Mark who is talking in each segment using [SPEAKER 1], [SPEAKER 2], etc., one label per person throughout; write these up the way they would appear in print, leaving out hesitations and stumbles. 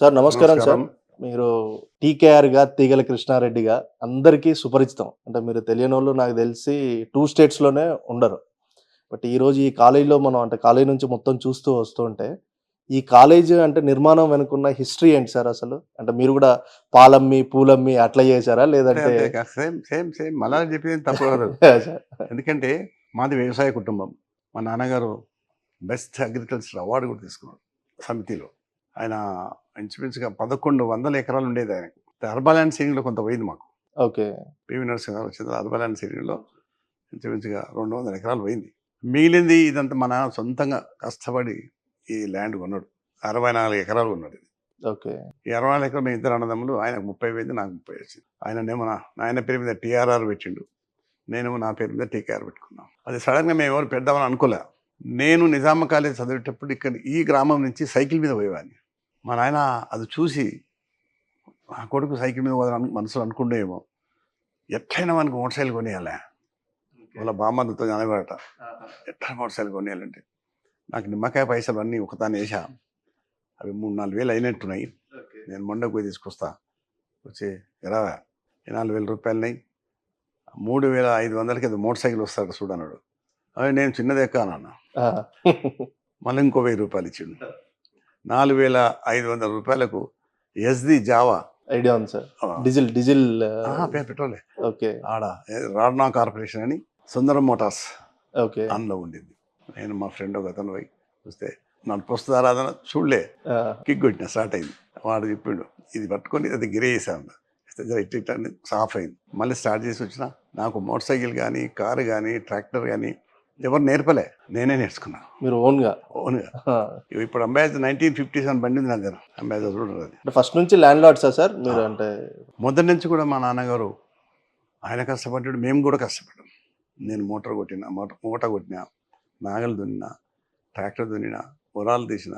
[SPEAKER 1] Sir నమస్కారం sir.
[SPEAKER 2] నమస్కారం.
[SPEAKER 1] మీరు టీకేఆర్‌గా, తీగల కృష్ణారెడ్డిగా అందరికీ సుపరిచితం. అంటే మీరు తెలియనోళ్ళు నాకు తెలిసి 2 స్టేట్స్‌లోనే ఉండరు. బట్ ఈరోజు ఈ కాలేజీలో మనం అంటే కాలేజీ నుంచి మొత్తం చూస్తూ వస్తుంటే, ఈ కాలేజీ అంటే నిర్మాణం వెనుకున్న హిస్టరీ ఏంటి సార్ అసలు? అంటే మీరు గూడా పాలమ్మి, పూలమ్మి అట్లా చేసారా?
[SPEAKER 2] అంతే
[SPEAKER 1] లేదంటే
[SPEAKER 2] అంతే సేమ్ మళ్ళా చెప్పేది తప్పు కాదు.
[SPEAKER 1] సార్.
[SPEAKER 2] ఎందుకంటే మాది వ్యవసాయ కుటుంబం. మా నాన్నగారు బెస్ట్ అగ్రికల్చర్ అవార్డు కూడా తీసుకున్నాడు సమితిలో. ఆయన ఇంచుమించుగా 1100 ఎకరాలు ఉండేది ఆయనకు. అర్బన్ ల్యాండ్ సీలింగ్‌లో కొంత పోయింది మాకు.
[SPEAKER 1] ఓకే.
[SPEAKER 2] పివి నరసింహ గారు వచ్చిన అర్బన్ ల్యాండ్ సీలింగ్‌లో ఇంచుమించుగా 200 ఎకరాలు పోయింది. మిగిలింది ఇదంతా మా నాన్న సొంతంగా కష్టపడి ఈ ల్యాండ్ కొన్నాడు. 64 ఎకరాలు కొన్నాడు.
[SPEAKER 1] ఓకే.
[SPEAKER 2] ఈ 64 ఎకరాలు మేము ఇద్దరు అన్నదమ్ములు. ఆయనకు 30 పోయింది, నాకు 30 వచ్చింది. ఆయననేమో నాయన పేరు మీద టీఆర్ఆర్ పెట్టిండు. నేనేమో నా పేరు మీద టీకేఆర్ పెట్టుకున్నాం. అది సడన్గా మేము ఎవరు పెడదామని అనుకోలే. నేను నిజాం కాలేజ్ చదివేటప్పుడు ఇక్కడ ఈ గ్రామం నుంచి సైకిల్ మీద పోయేవాడిని. మా నాయన అది చూసి నా కొడుకు సైకిల్ మీద పోదాని మనసులో అనుకుండేమో, ఎట్లయినా మనకు మోటార్ సైకిల్ కొనియాలి వాళ్ళ బామ్మతో అనేవాడట. ఎట్లా మోటార్ సైకిల్ కొనియాలంటే నాకు నిమ్మకాయ పైసలు అన్నీ ఒకదాన్ని వేసా. అవి 3-4 వేలు అయినట్టున్నాయి. నేను మొండకు పోయి తీసుకొస్తా. వచ్చి ఎరా 4,000 రూపాయలున్నాయి, 3,500కి అది మోటార్ సైకిల్ వస్తాడు చూడన్నాడు. అవి నేను చిన్నది ఎక్కానన్న.
[SPEAKER 1] ఆ!
[SPEAKER 2] మళ్ళీ ఇంకో 1000 రూపాయలు ఇచ్చిండు. 4,500 రూపాయలకు ఎస్ది జావా
[SPEAKER 1] ఐడియా ఉంది సార్. డీజిల్
[SPEAKER 2] పెట్రోలే
[SPEAKER 1] ఓకే.
[SPEAKER 2] ఆడ రాడ్నా కార్పొరేషన్ అని సుందరం మోటార్స్
[SPEAKER 1] ఓకే.
[SPEAKER 2] అందులో ఉండింది. నేను మా ఫ్రెండ్ ఒక అతను పోయి చూస్తే నన్ను వస్తుందా రాదన చూడలే,
[SPEAKER 1] ఆ!
[SPEAKER 2] కిక్ కొట్టిన స్టార్ట్ అయింది. వాడు చెప్పిండు ఇది పట్టుకొని అది గిరే వేసాను. ఇట్లా సాఫ్ అయింది. మళ్ళీ స్టార్ట్ చేసి వచ్చిన నాకు మోటార్ సైకిల్ కానీ కారు కానీ ట్రాక్టర్ కానీ ఎవరు నేర్పలే, నేనే నేర్చుకున్నా
[SPEAKER 1] మీరు ఓన్‌గా.
[SPEAKER 2] ఓన్గా.
[SPEAKER 1] ఆ!
[SPEAKER 2] ఇప్పుడు అంబాసిడర్ 1957 బండి ఉంది నా దగ్గర. అంబాసిడర్ చూడరు అది.
[SPEAKER 1] అంటే ఫస్ట్ నుంచి ల్యాండ్ లార్డ్సా సార్ మీరు? అంటే
[SPEAKER 2] మొదటి నుంచి కూడా మా నాన్నగారు ఆయన కష్టపడ్డాడు, మేము కూడా కష్టపడ్డాం. నేను మోటార్ కొట్టినా, నాగలు దున్నినా, ట్రాక్టర్ దున్నినా, పొలాలు తీసిన,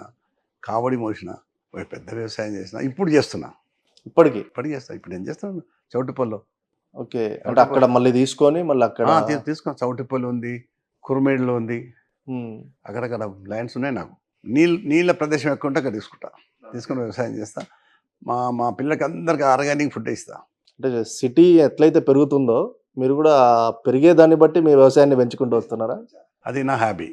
[SPEAKER 2] కావడి మోసిన, ఒక పెద్ద వ్యవసాయం చేసిన. ఇప్పుడు చేస్తున్నా,
[SPEAKER 1] ఇప్పటికి?
[SPEAKER 2] ఇప్పటికి చేస్తా. ఇప్పుడు ఏం చేస్తాను, చౌటుపల్లిలో.
[SPEAKER 1] ఓకే. అంటే అక్కడ మళ్ళీ తీసుకొని మళ్ళీ అక్కడ
[SPEAKER 2] తీసుకున్నా. చౌటుపల్లి ఉంది, కురుమేడులో ఉంది,
[SPEAKER 1] హ్మ్.
[SPEAKER 2] అక్కడక్కడ ల్యాండ్స్ ఉన్నాయి నాకు. నీళ్ళ ప్రదేశం ఎక్కువ ఉంటే అక్కడ తీసుకొని వ్యవసాయం చేస్తా. మా మా పిల్లలకి అందరికీ ఆర్గానిక్ ఫుడ్ ఇస్తా.
[SPEAKER 1] అంటే సిటీ ఎట్లయితే పెరుగుతుందో మీరు కూడా పెరిగే దాన్ని బట్టి మీ వ్యవసాయాన్ని పెంచుకుంటూ వస్తున్నారా?
[SPEAKER 2] అది నా hobby.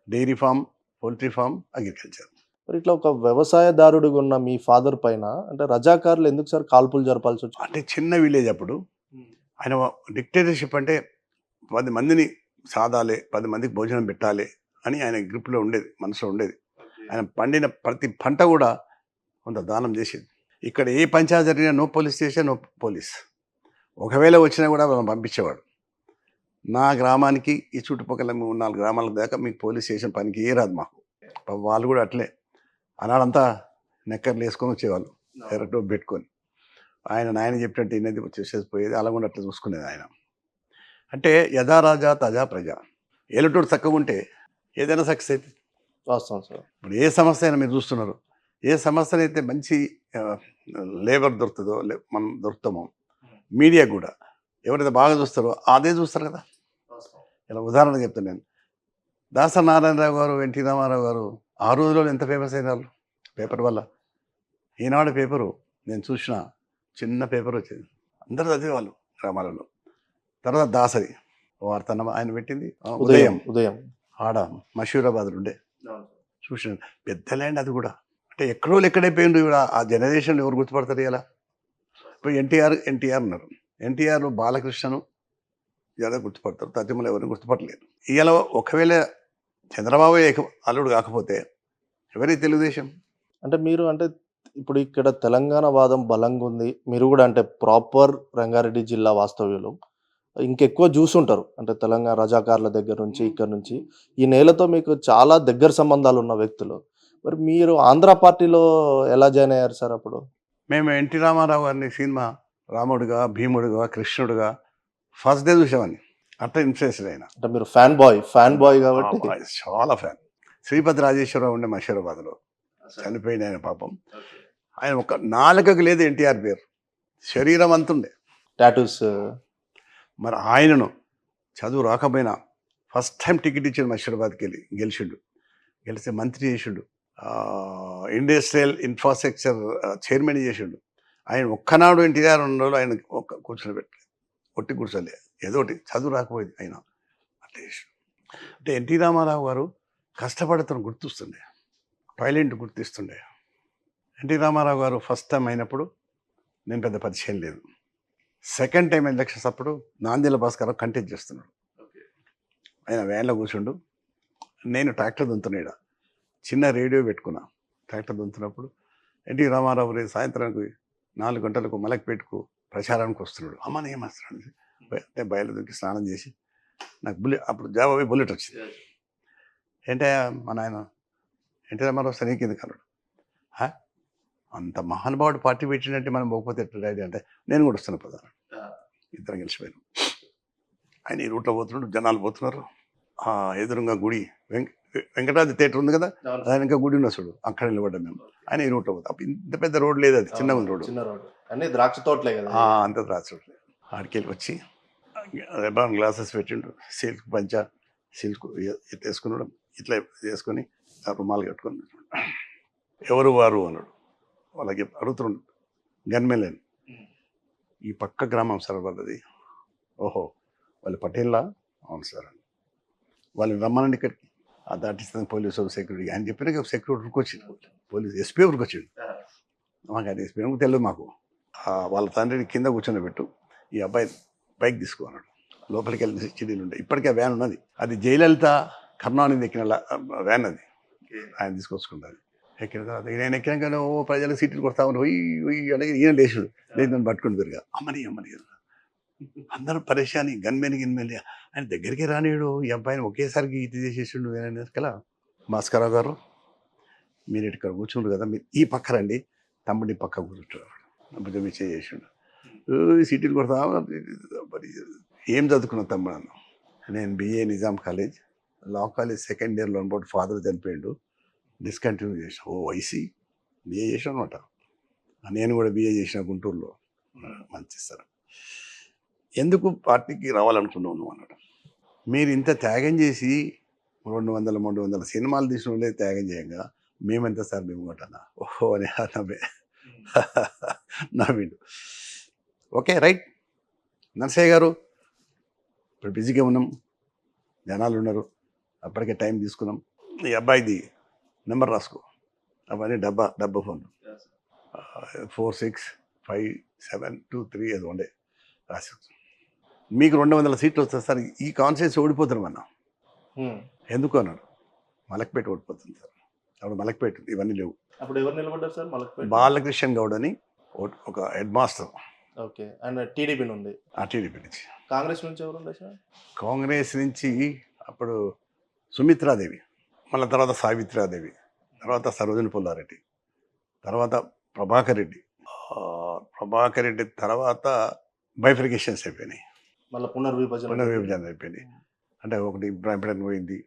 [SPEAKER 2] Dairy farm, poultry farm, agriculture.
[SPEAKER 1] మరి ఇట్లా ఒక వ్యవసాయదారుడిగా ఉన్న మీ ఫాదర్ పైన అంటే రజాకార్లు ఎందుకు సార్ కాల్పులు జరపాల్సి వచ్చింది?
[SPEAKER 2] అంటే చిన్న విలేజ్ అప్పుడు. ఆయన డిక్టేటర్షిప్ అంటే 10 మందిని సాదాలి, 10 మందికి భోజనం పెట్టాలి అని ఆయన గ్రిప్లో ఉండేది, మనసులో ఉండేది. ఆయన పండిన ప్రతి పంట కూడా కొంత దానం చేసేది. ఇక్కడ ఏ పంచాయతీ జరిగినా no police station, no police. ఒకవేళ వచ్చినా కూడా వాళ్ళని పంపించేవాడు. నా గ్రామానికి ఈ చుట్టుపక్కల 3-4 గ్రామాల దాకా మీకు పోలీస్ స్టేషన్ పనికి ఏ రాదు మాకు. వాళ్ళు కూడా అట్లే ఆనాడంతా నెక్కర్లు వేసుకొని వచ్చేవాళ్ళు, ఎర్రటో పెట్టుకొని. నాయన చెప్పినట్టు ఇన్నది వచ్చేసేసి పోయేది. అలా కూడా అట్లా చూసుకునేది ఆయన. అంటే యథా రాజా తజా ప్రజ. ఏలటోడు చక్కగా ఉంటే ఏదైనా సక్సెస్ అవుతుంది.
[SPEAKER 1] వాస్తవం సార్.
[SPEAKER 2] ఇప్పుడు ఏ సమస్య అయినా మీరు చూస్తున్నారు, ఏ సమస్యనైతే మంచి లేబర్ దొరుకుతుందో మనం దొరుకుతామో, మీడియా కూడా ఎవరైతే బాగా చూస్తారో అదే చూస్తారు కదా. ఇలా ఉదాహరణ చెప్తాను నేను. దాసరి నారాయణరావు గారు, ఎన్టీ రామారావు గారు ఆ రోజుల్లో ఎంత ఫేమస్ అయినారు పేపర్ వల్ల. ఈనాడు పేపరు నేను చూసిన చిన్న పేపర్ వచ్చేది, అందరూ చదివేవాళ్ళు గ్రామాలలో. తర్వాత దాసరి వార్త ఆయన పెట్టింది ఉదయం ఆడ మషూరాబాద్లో ఉండే చూసిన పెద్ద ల్యాండ్. అది కూడా అంటే ఎక్కడైపోయిండు కూడా. ఆ జనరేషన్ ఎవరు గుర్తుపడతారు ఇలా? ఇప్పుడు ఎన్టీఆర్ ఉన్నారు. ఎన్టీఆర్ బాలకృష్ణను ఇలా గుర్తుపడతారు, తతిమల ఎవరిని గుర్తుపట్టలేరు. ఇలా ఒకవేళ చంద్రబాబు అల్లుడు కాకపోతే ఎవరి తెలుగుదేశం?
[SPEAKER 1] అంటే మీరు అంటే ఇప్పుడు ఇక్కడ తెలంగాణ వాదం బలంగా ఉంది. మీరు కూడా అంటే ప్రాపర్ రంగారెడ్డి జిల్లా వాస్తవ్యులు. ఇంకెక్కువ చూసుంటారు. అంటే తెలంగాణ రజాకార్ల దగ్గర నుంచి ఇక్కడ నుంచి. ఈ నేలతో మీకు చాలా దగ్గర సంబంధాలు ఉన్న వ్యక్తులు. మరి మీరు ఆంధ్ర పార్టీలో ఎలా జాయిన్ అయ్యారు సార్ అప్పుడు?
[SPEAKER 2] మేము ఎన్టీ రామారావు గారిని సినిమా రాముడుగా, భీముడుగా, కృష్ణుడుగా ఫస్ట్ డే చూసామని. అట్లా ఇన్ఫ్లుయెన్స్డ్ అయినా.
[SPEAKER 1] అంటే మీరు ఫ్యాన్ బాయ్ కాబట్టి
[SPEAKER 2] చాలా ఫ్యాన్. శ్రీపతి రాజేశ్వరరావు ఉండే మషూరాబాద్లో చనిపోయిన ఆయన పాపం. ఆయన ఒక నాలుకకు లేదు ఎన్టీఆర్ పేరు, శరీరం అంతుండే
[SPEAKER 1] టాటూస్.
[SPEAKER 2] మరి ఆయనను చదువు రాకపోయినా ఫస్ట్ టైం టికెట్ ఇచ్చాడు మషూరాబాద్కి వెళ్ళి, గెలిచిండు. గెలిస్తే మంత్రి చేసిండు. ఇండస్ట్రియల్ ఇన్ఫ్రాస్ట్రక్చర్ చైర్మన్ చేసిండు. ఆయన ఒక్కనాడు ఎన్టీఆర్ 2 రోజులు ఆయన కూర్చొని పెట్టి ఒట్టి కూర్చోలే, ఏదో ఒకటి చదువు రాకపోయింది ఆయన అట్లా చేసిండు. అంటే ఎన్టీ రామారావు గారు కష్టపడతాను గుర్తిస్తుండే, టాయిలెంట్ గుర్తిస్తుండే. ఎన్టీ రామారావు గారు ఫస్ట్ టైం అయినప్పుడు నేను పెద్ద పరిచయం లేదు. సెకండ్ టైం ఎలక్షన్స్ అప్పుడు నాందేల భాస్కర్ కంటెస్ట్ చేస్తున్నాడు. ఆయన వ్యాన్లో కూర్చుండు, నేను ట్రాక్టర్ దున్నుతున్నాడు, చిన్న రేడియో పెట్టుకున్నా. ట్రాక్టర్ దున్నుతున్నప్పుడు ఎన్టీ రామారావు రేపు సాయంత్రానికి 4 గంటలకు మలక్పేటకు ప్రచారానికి వస్తున్నాడు. అమ్మ నేను వస్తున్నాడు అంటే బయలు దొరికి స్నానం చేసి నాకు అప్పుడు జాబాబీ బుల్లెట్ వచ్చింది. ఏంటో మన ఆయన ఎన్టీ రామారావు వస్తే నీకు ఎందుకు అన్నాడు. అంత మహానుభావుడు పార్టీ పెట్టినట్టే మనం పోకపోతే ఎట్లా డాడీ అంటే నేను కూడా వస్తున్నా పదాను. ఇద్దరం కలిసిపోయాను. ఆయన ఈ రూట్లో పోతున్నాడు, జనాలు పోతున్నారు. ఎదురుగా గుడి వెంకటాద్రి థియేటర్ ఉంది కదా, ఆయన ఇంకా గుడి ఉన్న చూడు, అక్కడ నిలబడ్డాం మేము. ఆయన ఈ రూట్లో పోతాం. అప్పుడు ఇంత పెద్ద రోడ్ లేదు, అది చిన్న రోడ్డు,
[SPEAKER 1] చిన్న రోడ్డు అన్ని ద్రాక్ష తోటలే కదా,
[SPEAKER 2] అంత ద్రాక్ష తోటలే. ఆడికెళ్ళి వచ్చి రెబాన్ గ్లాసెస్ పెట్టిండు, సిల్క్ పంచ సిల్క్ వేసుకున్నాడు, ఇట్లా వేసుకొని రుమాలు కట్టుకొని ఎవరు వారు అన్నాడు. వాళ్ళకి అడుగుతున్నాడు గన్మెన్, ఈ పక్క గ్రామం సార్ వాళ్ళది. ఓహో వాళ్ళు పటేల్లా? అవును సార్ అని. వాళ్ళు రమ్మనండి ఇక్కడికి, దాటిస్తాను పోలీసు సెక్యూరిటీ అని చెప్పినాక సెక్యూరిటీ ఉరికొచ్చిండు, పోలీసు ఎస్పీ ఉరికొచ్చిండు. మాకు అది ఎస్పీ తెలియదు మాకు. వాళ్ళ తండ్రిని కింద కూర్చొని పెట్టు, ఈ అబ్బాయి బైక్ తీసుకున్నాడు, లోపలికి వెళ్ళి చిడీలు ఉంటాయి. ఇప్పటికే వ్యాన్ ఉన్నది, అది జయలలిత కరుణానిధి ఎక్కిన వ్యాన్, అది ఆయన తీసుకొచ్చుకుంటుంది. ఎక్కిన తర్వాత నేను ఎక్కినాక ఓ ప్రజలకు సీట్లు కొడతామని అనేది ఈయన లేచుడు లేదు, నన్ను పట్టుకుని పెరిగా అమ్మని అందరూ పరేషాని, గన్మెన్ ఆయన దగ్గరికి రానిడు. ఈ అబ్బాయిని ఒకేసారికి ఇది చేసేసిండు కదా. భాస్కరరావు గారు మీరు ఇక్కడ కూర్చుండ్రు కదా, మీరు ఈ పక్క రండి, తమ్ముడి పక్క కూర్చుంటారు, అప్పుడు చేసిండు. సీట్లు కొడతా మరి ఏం చదువుకున్నా తమ్ముడు అన్న. నేను BA Nizam college, law college second ఇయర్లో అనమాట ఫాదర్ చనిపోయిండు, డిస్కంటిన్యూ చేసిన. ఓ ఐసీ బిఏ చేసిన అనమాట. నేను కూడా బిఏ చేసిన గుంటూరులో. మంచి సార్, ఎందుకు పార్టీకి రావాలనుకున్నావు అన్నాడు. మీరు ఇంత త్యాగం చేసి 200-300 సినిమాలు తీసిన వాళ్ళే త్యాగం చేయంగా మేమెంత సార్ మేము కొట్టన్నా. ఓహో అని నవ్విండు. ఓకే రైట్ నరసయ్య గారు, ఇప్పుడు బిజీగా ఉన్నాం, జనాలు ఉన్నారు, అప్పటికే టైం తీసుకున్నాం. ఈ అబ్బాయిది నెంబర్ రాసుకో, అవన్నీ డబ్బా ఫోన్ 465723 అది ఉండే రాసి. మీకు 200 సీట్లు వస్తాయి సార్, ఈ కాన్స్టిట్యూన్సీ ఓడిపోతారు అన్న. ఎందుకు అన్నాడు, మలక్పేట ఓడిపోతుంది సార్. అప్పుడు మలక్పేట ఇవన్నీ లేవు.
[SPEAKER 1] అప్పుడు ఎవరు నిలబడ్డారు సార్ మలక్పేట?
[SPEAKER 2] బాలకృష్ణ గౌడ్ అని ఒక head master.
[SPEAKER 1] Okay, and TDP నుండి.
[SPEAKER 2] టీడీపీ నుంచి.
[SPEAKER 1] కాంగ్రెస్ నుంచి ఎవరు ఉండే సార్?
[SPEAKER 2] కాంగ్రెస్ నుంచి అప్పుడు సుమిత్రాదేవి, మళ్ళీ తర్వాత సావిత్రాదేవి, తర్వాత సరోజిని పుల్లారెడ్డి, తర్వాత ప్రభాకర్ రెడ్డి. ప్రభాకర్ రెడ్డి తర్వాత బైఫికేషన్స్ అయిపోయినాయి,
[SPEAKER 1] మళ్ళీ పునర్విభజన
[SPEAKER 2] అయిపోయింది. అంటే ఒకటి ఇబ్రాహింపట్నం పోయింది,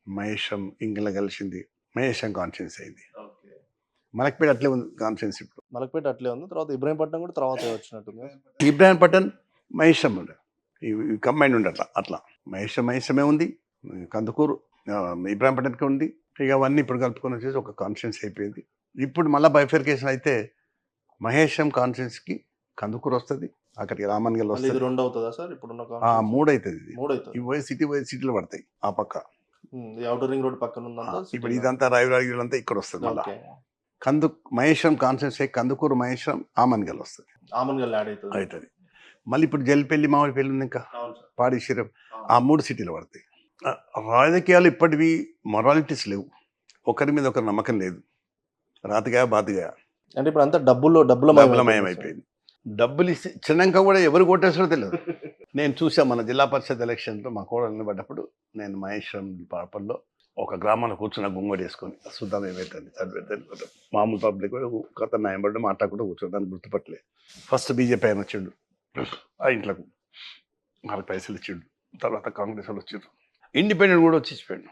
[SPEAKER 2] మహేశం ఇంగిల కలిసింది, మహేశం కాన్ఫరెన్స్ అయింది. మలక్పేట అట్లే ఉంది కాన్ఫరెన్స్. ఇప్పుడు
[SPEAKER 1] మలక్పేట అట్లే ఉంది, తర్వాత ఇబ్రాహీంపట్నం కూడా తర్వాత వచ్చినట్టుంది.
[SPEAKER 2] ఇబ్రాహీంపట్నం మహేశం ఉండే, ఇవి కంబైండ్ ఉండే అట్లా మహేశమే ఉంది, కందుకూరు ఇబ్రాహీంపట్నంకి ఉంది. ఇక అవన్నీ ఇప్పుడు కలుపుకొని వచ్చేసి ఒక కాన్ఫరెన్స్ అయిపోయింది. ఇప్పుడు మళ్ళీ బైఫర్కేషన్ అయితే మహేశం కాన్ఫరెన్స్కి కందుకూరు వస్తుంది, అక్కడికి రామన్గల్ వస్తుంది.
[SPEAKER 1] 2 అవుతుందా సార్ ఇప్పుడున్న?
[SPEAKER 2] 3 అవుతుంది.
[SPEAKER 1] ఇది
[SPEAKER 2] పోయి సిటీలు పడతాయి ఆ పక్క,
[SPEAKER 1] ఔటర్ రింగ్ రోడ్ పక్కన ఉందంతా.
[SPEAKER 2] ఇప్పుడు ఇదంతా రాయవరాగిరి అంతా ఇక్కడ వస్తుంది. మళ్ళీ మహేశం కాన్ఫరెన్స్ అయ్యి కందుకూరు మహేశం ఆమన్గల్ వస్తుంది,
[SPEAKER 1] ఆమన్గల్ యాడ్ అవుతుంది.
[SPEAKER 2] మళ్ళీ ఇప్పుడు జల్లిపల్లి మామిడిపల్లి ఉంది, ఇంకా పాడిశ్వరం, ఆ 3 సిటీలు పడతాయి. రాజకీయాలు ఇప్పటివి మొరాలిటీస్ లేవు, ఒకరి మీద ఒకరి నమ్మకం లేదు, రాతిగా బాతిగా.
[SPEAKER 1] అంటే ఇప్పుడు అంతా డబ్బులమయం
[SPEAKER 2] అయిపోయింది. డబ్బులు ఇచ్చినాక కూడా ఎవరు కొట్టేస్తారో తెలియదు. నేను చూసా మన జిల్లా పరిషత్ ఎలక్షన్లో మా కోడలు నిలబడ్డప్పుడు, నేను మహేశ్వరం పాపల్లో ఒక గ్రామంలో కూర్చున్న గుమ్మడి వేసుకొని చూద్దాం ఏమవుతుంది చదివేద్దాం. మామూలు పబ్లిక్ కొత్త న్యాయపడ్డ మాట్లాడుకుంటూ కూర్చోడానికి గుర్తుపట్టలేదు. ఫస్ట్ బీజేపీ ఆయన వచ్చిండు, ఆ ఇంట్లోకి 4 పైసలు ఇచ్చిండు. తర్వాత కాంగ్రెస్ వాళ్ళు వచ్చిండ్రు, ఇండిపెండెంట్ కూడా వచ్చిపోయాడు.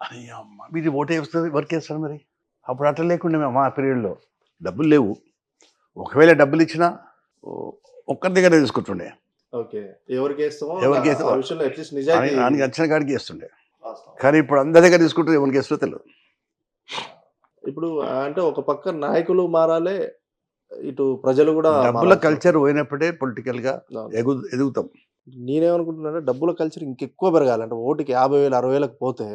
[SPEAKER 2] అని అమ్మ ఇది ఓటే వస్తుంది, వర్క్ వేస్తాడు. మరి అప్పుడు అట్లా లేకుండా మేము మా పీరియడ్లో డబ్బులు లేవు. ఒకవేళ డబ్బులు ఇచ్చినా ఒక్కరి దగ్గర తీసుకుంటుండే.
[SPEAKER 1] ఎవరికి
[SPEAKER 2] నచ్చిన కాడికి వేస్తుండే. కానీ ఇప్పుడు అందరి దగ్గర తీసుకుంటే ఎవరికి వేస్తుందో తెలియదు.
[SPEAKER 1] ఇప్పుడు అంటే ఒక పక్క నాయకులు మారాలే, ఇటు ప్రజలు గూడా
[SPEAKER 2] డబ్బుల
[SPEAKER 1] మారాల్సిన
[SPEAKER 2] కల్చర్ పోయినప్పుడే పొలిటికల్‌గా
[SPEAKER 1] అవును.
[SPEAKER 2] ఎదుగుతాం.
[SPEAKER 1] నేనేమనుకుంటున్నానంటే డబ్బుల కల్చర్ ఇంకెక్కువ పెరగాలి. అంటే ఓటుకి 50,000, 60,000కి పోతే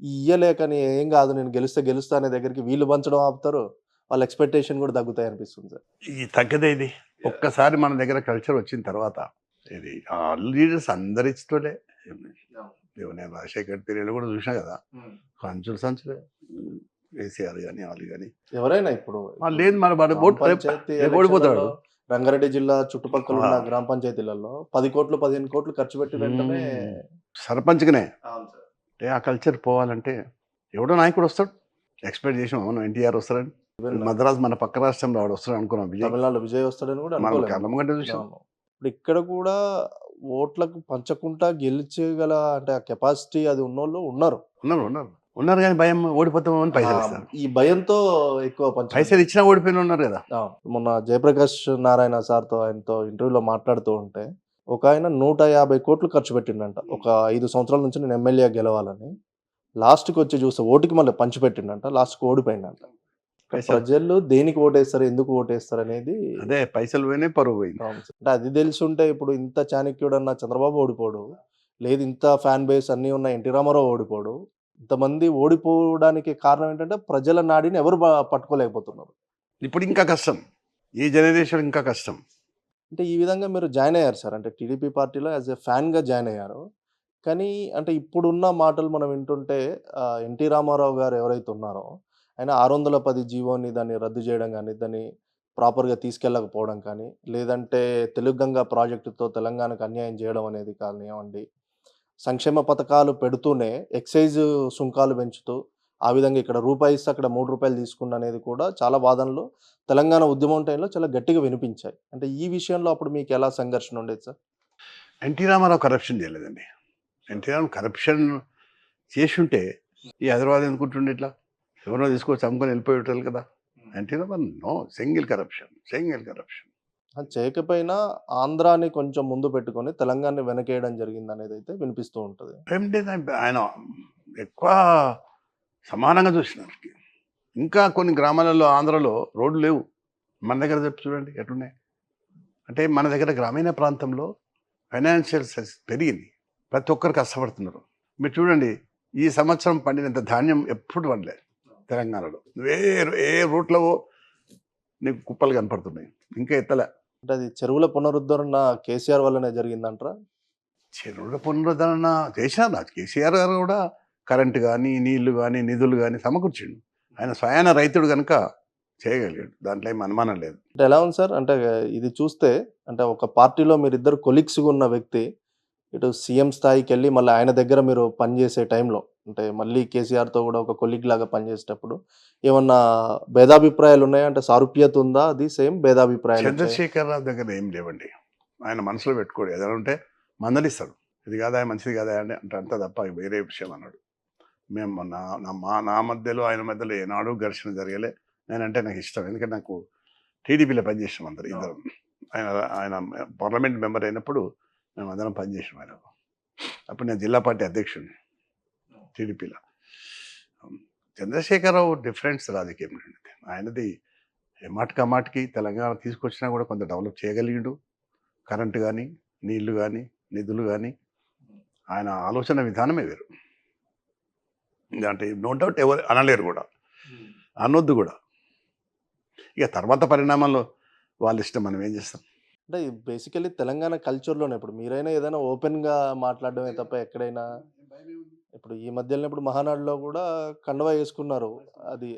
[SPEAKER 1] ఇయ్యలేకని ఏం గాదు నేను గెలుస్తా అనే దగ్గరికి వీళ్ళు పంచడం ఆపుతారు. వాళ్ళ ఎక్స్‌పెక్టేషన్ గూడా తగ్గుతాయనిపిస్తుంది సార్.
[SPEAKER 2] ఈ తగ్గదేది. ఒక్కసారి మన దగ్గర కల్చర్ వచ్చిన తర్వాత ఇది లీడర్స్ అందరి ఇష్టోలే. నేను రాజశేఖర్ పీరియడ్‌లో కూడా చూసినా కదా! సంచులు సంచులే. కేసీఆర్ గాని, ఆళ్ళు గాని.
[SPEAKER 1] ఎవరైనా ఇప్పుడు
[SPEAKER 2] లేదు మరి వాడు
[SPEAKER 1] గ్రామ
[SPEAKER 2] ఓటు
[SPEAKER 1] పంచాయతీ
[SPEAKER 2] రేపు ఓడిపోతాడు.
[SPEAKER 1] ఎలక్షన్‌లలో రంగారెడ్డి జిల్లా చుట్టుపక్కలున్న
[SPEAKER 2] ఆ!
[SPEAKER 1] గ్రామ పంచాయతీలలో 10,00,00,000, 15,00,00,000 ఖర్చు పెట్టిన వెంటనే
[SPEAKER 2] హ్మ్. సర్పంచ్‌గానే.
[SPEAKER 1] అవును సార్.
[SPEAKER 2] అంటే ఆ కల్చర్ పోవాలంటే ఎవడో నాయకుడు వస్తాడు. ఎక్స్‌పెక్ట్ చేసాం. అవును ఎన్టీఆర్ వస్తాడని.
[SPEAKER 1] ఈవెన్
[SPEAKER 2] మద్రాస్ మన పక్క రాష్ట్రంలో వాడు వస్తాడు అనుకున్నాం విజయ్.
[SPEAKER 1] తమిళనాడులో విజయ్ వస్తాడని గూడా
[SPEAKER 2] మనం
[SPEAKER 1] అనుకోలేము.
[SPEAKER 2] కళ్ళమ్మగడ్డ చూసాం.
[SPEAKER 1] అవును. ఇప్పుడు ఇక్కడ కూడా ఓట్లకు పంచకుండా గెలిచేగల అంటే ఆ కెపాసిటీ అది ఉన్నోళ్ళు ఉన్నారు.
[SPEAKER 2] ఉన్నారు. ఉన్నారు గానీ భయం ఓడిపోతామో అని
[SPEAKER 1] ఆ!
[SPEAKER 2] పైసలిస్తారు.
[SPEAKER 1] ఈ భయంతో ఎక్కువ పంచడం
[SPEAKER 2] పైసలు ఇచ్చినా ఓడిపోయిన ఉన్నారు కదా!
[SPEAKER 1] అవును. మొన్న 'జయప్రకాష్ నారాయణ' సార్‌తో ఆయనతో ఇంటర్వ్యూలో మాట్లాడుతూ ఉంటే, ఒకాయన 150,00,00,000 ఖర్చు పెట్టిండంట. ఒక 5 సంవత్సరాల నుంచి నేను ఎమ్మెల్యే గెలవాలని. లాస్ట్‌కొచ్చి చూస్తే ఓటుకి మళ్ళీ పంచిపెట్టిండంట. లాస్ట్‌కి ఓడిపోయిండంట.
[SPEAKER 2] పైసలు
[SPEAKER 1] ప్రజలు దేనికి ఓటేస్తారు? ఎందుకు ఓటేస్తారనేది
[SPEAKER 2] అదే పైసలు పోయినాయి, పరువు పోయింది.
[SPEAKER 1] అవును. అంటే అది తెలిసుంటే ఇప్పుడు ఇంత చాణక్యుడన్న చంద్రబాబు ఓడిపోడు. లేదు ఇంత ఫ్యాన్ బేస్ అన్నీ ఉన్న ఎన్టీ రామారావు ఓడిపోడు. ఇంతమంది ఓడిపోవడానికి కారణం ఏంటంటే ప్రజల నాడిని ఎవరు పట్టుకోలేకపోతున్నారు.
[SPEAKER 2] ఇప్పుడు ఇంకా కష్టం. ఈ జనరేషన్ ఇంకా కష్టం.
[SPEAKER 1] అంటే ఈ విధంగా మీరు జాయిన్ అయ్యారు సార్. అంటే టీడీపీ పార్టీలో యాస్ ఎ ఫ్యాన్‌గా జాయిన్ అయ్యారు. కానీ అంటే ఇప్పుడున్న మాటలు మనం వింటుంటే ఎన్టీ రామారావు గారు ఎవరైతే ఉన్నారో ఆయన 610 జీవోని దాన్ని రద్దు చేయడం గాని, దాన్ని ప్రాపర్‌గా తీసుకెళ్ళకపోవడం కానీ, లేదంటే తెలుగు గంగ ప్రాజెక్ట్‌తో తెలంగాణకు అన్యాయం చేయడం అనేది కానివ్వండి, సంక్షేమ పథకాలు పెడుతూనే ఎక్సైజ్ సుంకాలు పెంచుతూ, ఆ విధంగా ఇక్కడ రూపాయి ఇస్తే అక్కడ రూ. 3 తీసుకుండనేది కూడా చాలా వాదనలు తెలంగాణ ఉద్యమం టైంలో చాలా గట్టిగా వినిపించాయి. అంటే ఈ విషయంలో అప్పుడు మీకెలా సంఘర్షణ ఉండేది సార్?
[SPEAKER 2] ఎన్టీ రామారావు కరప్షన్ చేయలేదండి. ఎన్టీ రామారావు కరప్షన్ చేసుంటే ఈ హైదరాబాద్ ఎందుకుంటుండే ఇట్లా? ఎవరినో తీసుకొచ్చి అమ్ముకొని వెళ్ళిపోయేటోళ్ళు కదా! NT Rama Rao no single corruption.
[SPEAKER 1] చేయకపోయినా ఆంధ్రాని కొంచెం ముందు పెట్టుకొని తెలంగాణని వెనకేయడం జరిగిందనేదైతే వినిపిస్తూ ఉంటది.
[SPEAKER 2] ఏం లేదు ఆయన ఎక్కువ సమానంగా చూసినారు. ఇంకా కొన్ని గ్రామాలలో ఆంధ్రలో రోడ్లు లేవు. మన దగ్గర చెప్పు చూడండి ఎట్లున్నాయి. అంటే మన దగ్గర గ్రామీణ ప్రాంతంలో ఫైనాన్షియల్ సెస్ పెరిగింది. ప్రతి ఒక్కరు కష్టపడుతున్నారు. మీరు చూడండి ఈ సంవత్సరం పండినంత ధాన్యం ఎప్పుడు పండలేదు తెలంగాణలో. ఏ రూట్‌లో నీకు కుప్పలు కనపడుతున్నాయి. ఇంకా ఎత్తలే.
[SPEAKER 1] అంటే అది చెరువుల పునరుద్ధరణ కేసీఆర్ వల్లనే జరిగిందంటారా?
[SPEAKER 2] చెరువుల పునరుద్ధరణ చేశారు. కేసీఆర్ గారు కూడా కరెంట్ గానీ, నీళ్లు గానీ, నిధులు గానీ సమకూర్చిండు. ఆయన స్వయాన రైతుడు గనుక చేయగలిగాడు. దాంట్లో ఏమి అనుమానం లేదు.
[SPEAKER 1] అంటే ఎలా ఉంది సార్? అంటే ఇది చూస్తే అంటే ఒక పార్టీలో మీరిద్దరు కొలీగ్స్‌గా ఉన్న వ్యక్తి, ఇటు సీఎం స్థాయికెళ్ళి మళ్ళీ ఆయన దగ్గర మీరు పనిచేసే టైంలో, అంటే మళ్ళీ కేసీఆర్‌తో గూడా ఒక కొలీగ్‌లాగా పనిచేసేటప్పుడు ఏమన్నా భేదాభిప్రాయాలున్నాయా? అంటే సారూప్యత ఉందా? అది సేమ్ భేదాభిప్రాయాలొచ్చాయా?
[SPEAKER 2] చంద్రశేఖరరావు దగ్గర ఏం లేవండి. ఆయన మనసులో పెట్టుకోడు. ఏదైనా ఉంటే మందలిస్తాడు. ఇది కాదా, మంచిది కాదా అంటే అంతే తప్ప వేరే విషయం అన్నాడు. మేము నా మధ్యలో ఆయన మధ్యలో ఏనాడు ఘర్షణ జరగలే. నేనంటే నాకు ఇష్టం. ఎందుకంటే నాకు టీడీపీలో పనిచేసినాం అందరం ఇద్దరం. ఆయన ఆయన పార్లమెంట్ మెంబర్ అయినప్పుడు మేమందరం పనిచేసినాం ఆయనకు. అప్పుడు నేను జిల్లా పార్టీ అధ్యక్షుడిని టీడీపీలో. చంద్రశేఖరరావు డిఫరెన్స్ రాజకీయం అండి. ఆయనది మాటికి తెలంగాణ తీసుకొచ్చినా కూడా కొంత డెవలప్ చేయగలిగిండు. కరెంటు కానీ, నీళ్లు కానీ, నిధులు కానీ ఆయన ఆలోచన విధానమే వేరు. అంటే నో డౌట్ ఎవరు అనలేరు కూడా, అనొద్దు కూడా. ఇక తర్వాత పరిణామాల్లో వాళ్ళ ఇష్టం, మనం ఏం చేస్తాం.
[SPEAKER 1] అంటే బేసికల్లీ తెలంగాణ కల్చర్‌లోనే ఇప్పుడు మీరైనా ఏదైనా ఓపెన్‌గా మాట్లాడడమే తప్ప ఎక్కడైనా ఇప్పుడు ఈ మధ్యలోనే ఇప్పుడు 'మహానాడులో' గూడా కండువా యేసుకున్నారు. అది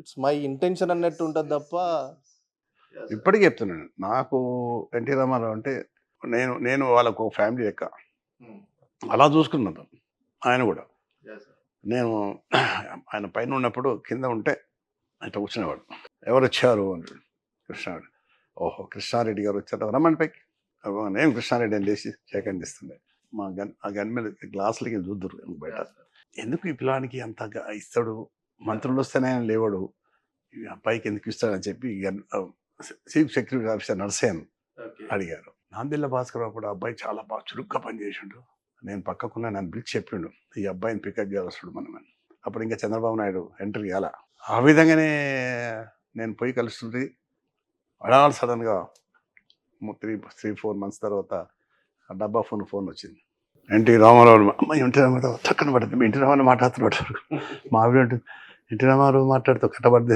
[SPEAKER 1] ఇట్స్ మై ఇంటెన్షన్ అన్నట్టు ఉంటది తప్ప
[SPEAKER 2] ఇప్పటికీ చెప్తున్నాను, నాకు ఎన్టీ రామారావు అంటే నేను నేను వాళ్ళకు ఒక ఫ్యామిలీ లెక్క అలా చూసుకున్నాను. ఆయన కూడా నేను ఆయన పైన ఉన్నప్పుడు కింద ఉంటే ఇట్లా కూర్చునేవాడు. ఎవరు వచ్చారు అంటాడు. కృష్ణారెడ్డి. ఓహో, కృష్ణారెడ్డి గారు వచ్చారు, రమ్మని పైకి. నేను కృష్ణారెడ్డి అని లేచి సేకండ్ ఇస్తుండే. ఆ గన్ మీద గ్లాసులకి చూద్దురు బయట. ఎందుకు ఈ పిల్లానికి అంత ఇస్తాడు, మంత్రులు వస్తేనే ఆయన లేవాడు, ఈ అబ్బాయికి ఎందుకు ఇస్తాడని చెప్పి చీఫ్ సెక్యూరిటీ ఆఫీసర్ నర్సేన్ అడిగారు. నాందిల్ల భాస్కర్ అప్పుడు ఆ అబ్బాయి చాలా బాగా చురుగ్గా పనిచేసిండు. నేను పక్కకున్నా, నన్ను పిలిచి చెప్పిండు, ఈ అబ్బాయిని పికప్ చేయాల్సి మనం అని. అప్పుడు ఇంకా చంద్రబాబు నాయుడు ఎంట్రీ కాల. ఆ విధంగానే నేను పోయి కలుస్తుంటే అడాల్ సడన్గా 3-4 మంత్స్ తర్వాత ఆ డబ్బా ఫోన్ వచ్చింది. ఎన్టీ రామారావు అమ్మాయి ఎన్టీ రామారావు చక్కని పడుతుంది. మీ ఎన్టీ రామారావు మాట్లాడుతున్నాడు. మా ఆవిడ అంటుంది, ఎన్టీ రామారావు మాట్లాడుతూ కట్టబడితే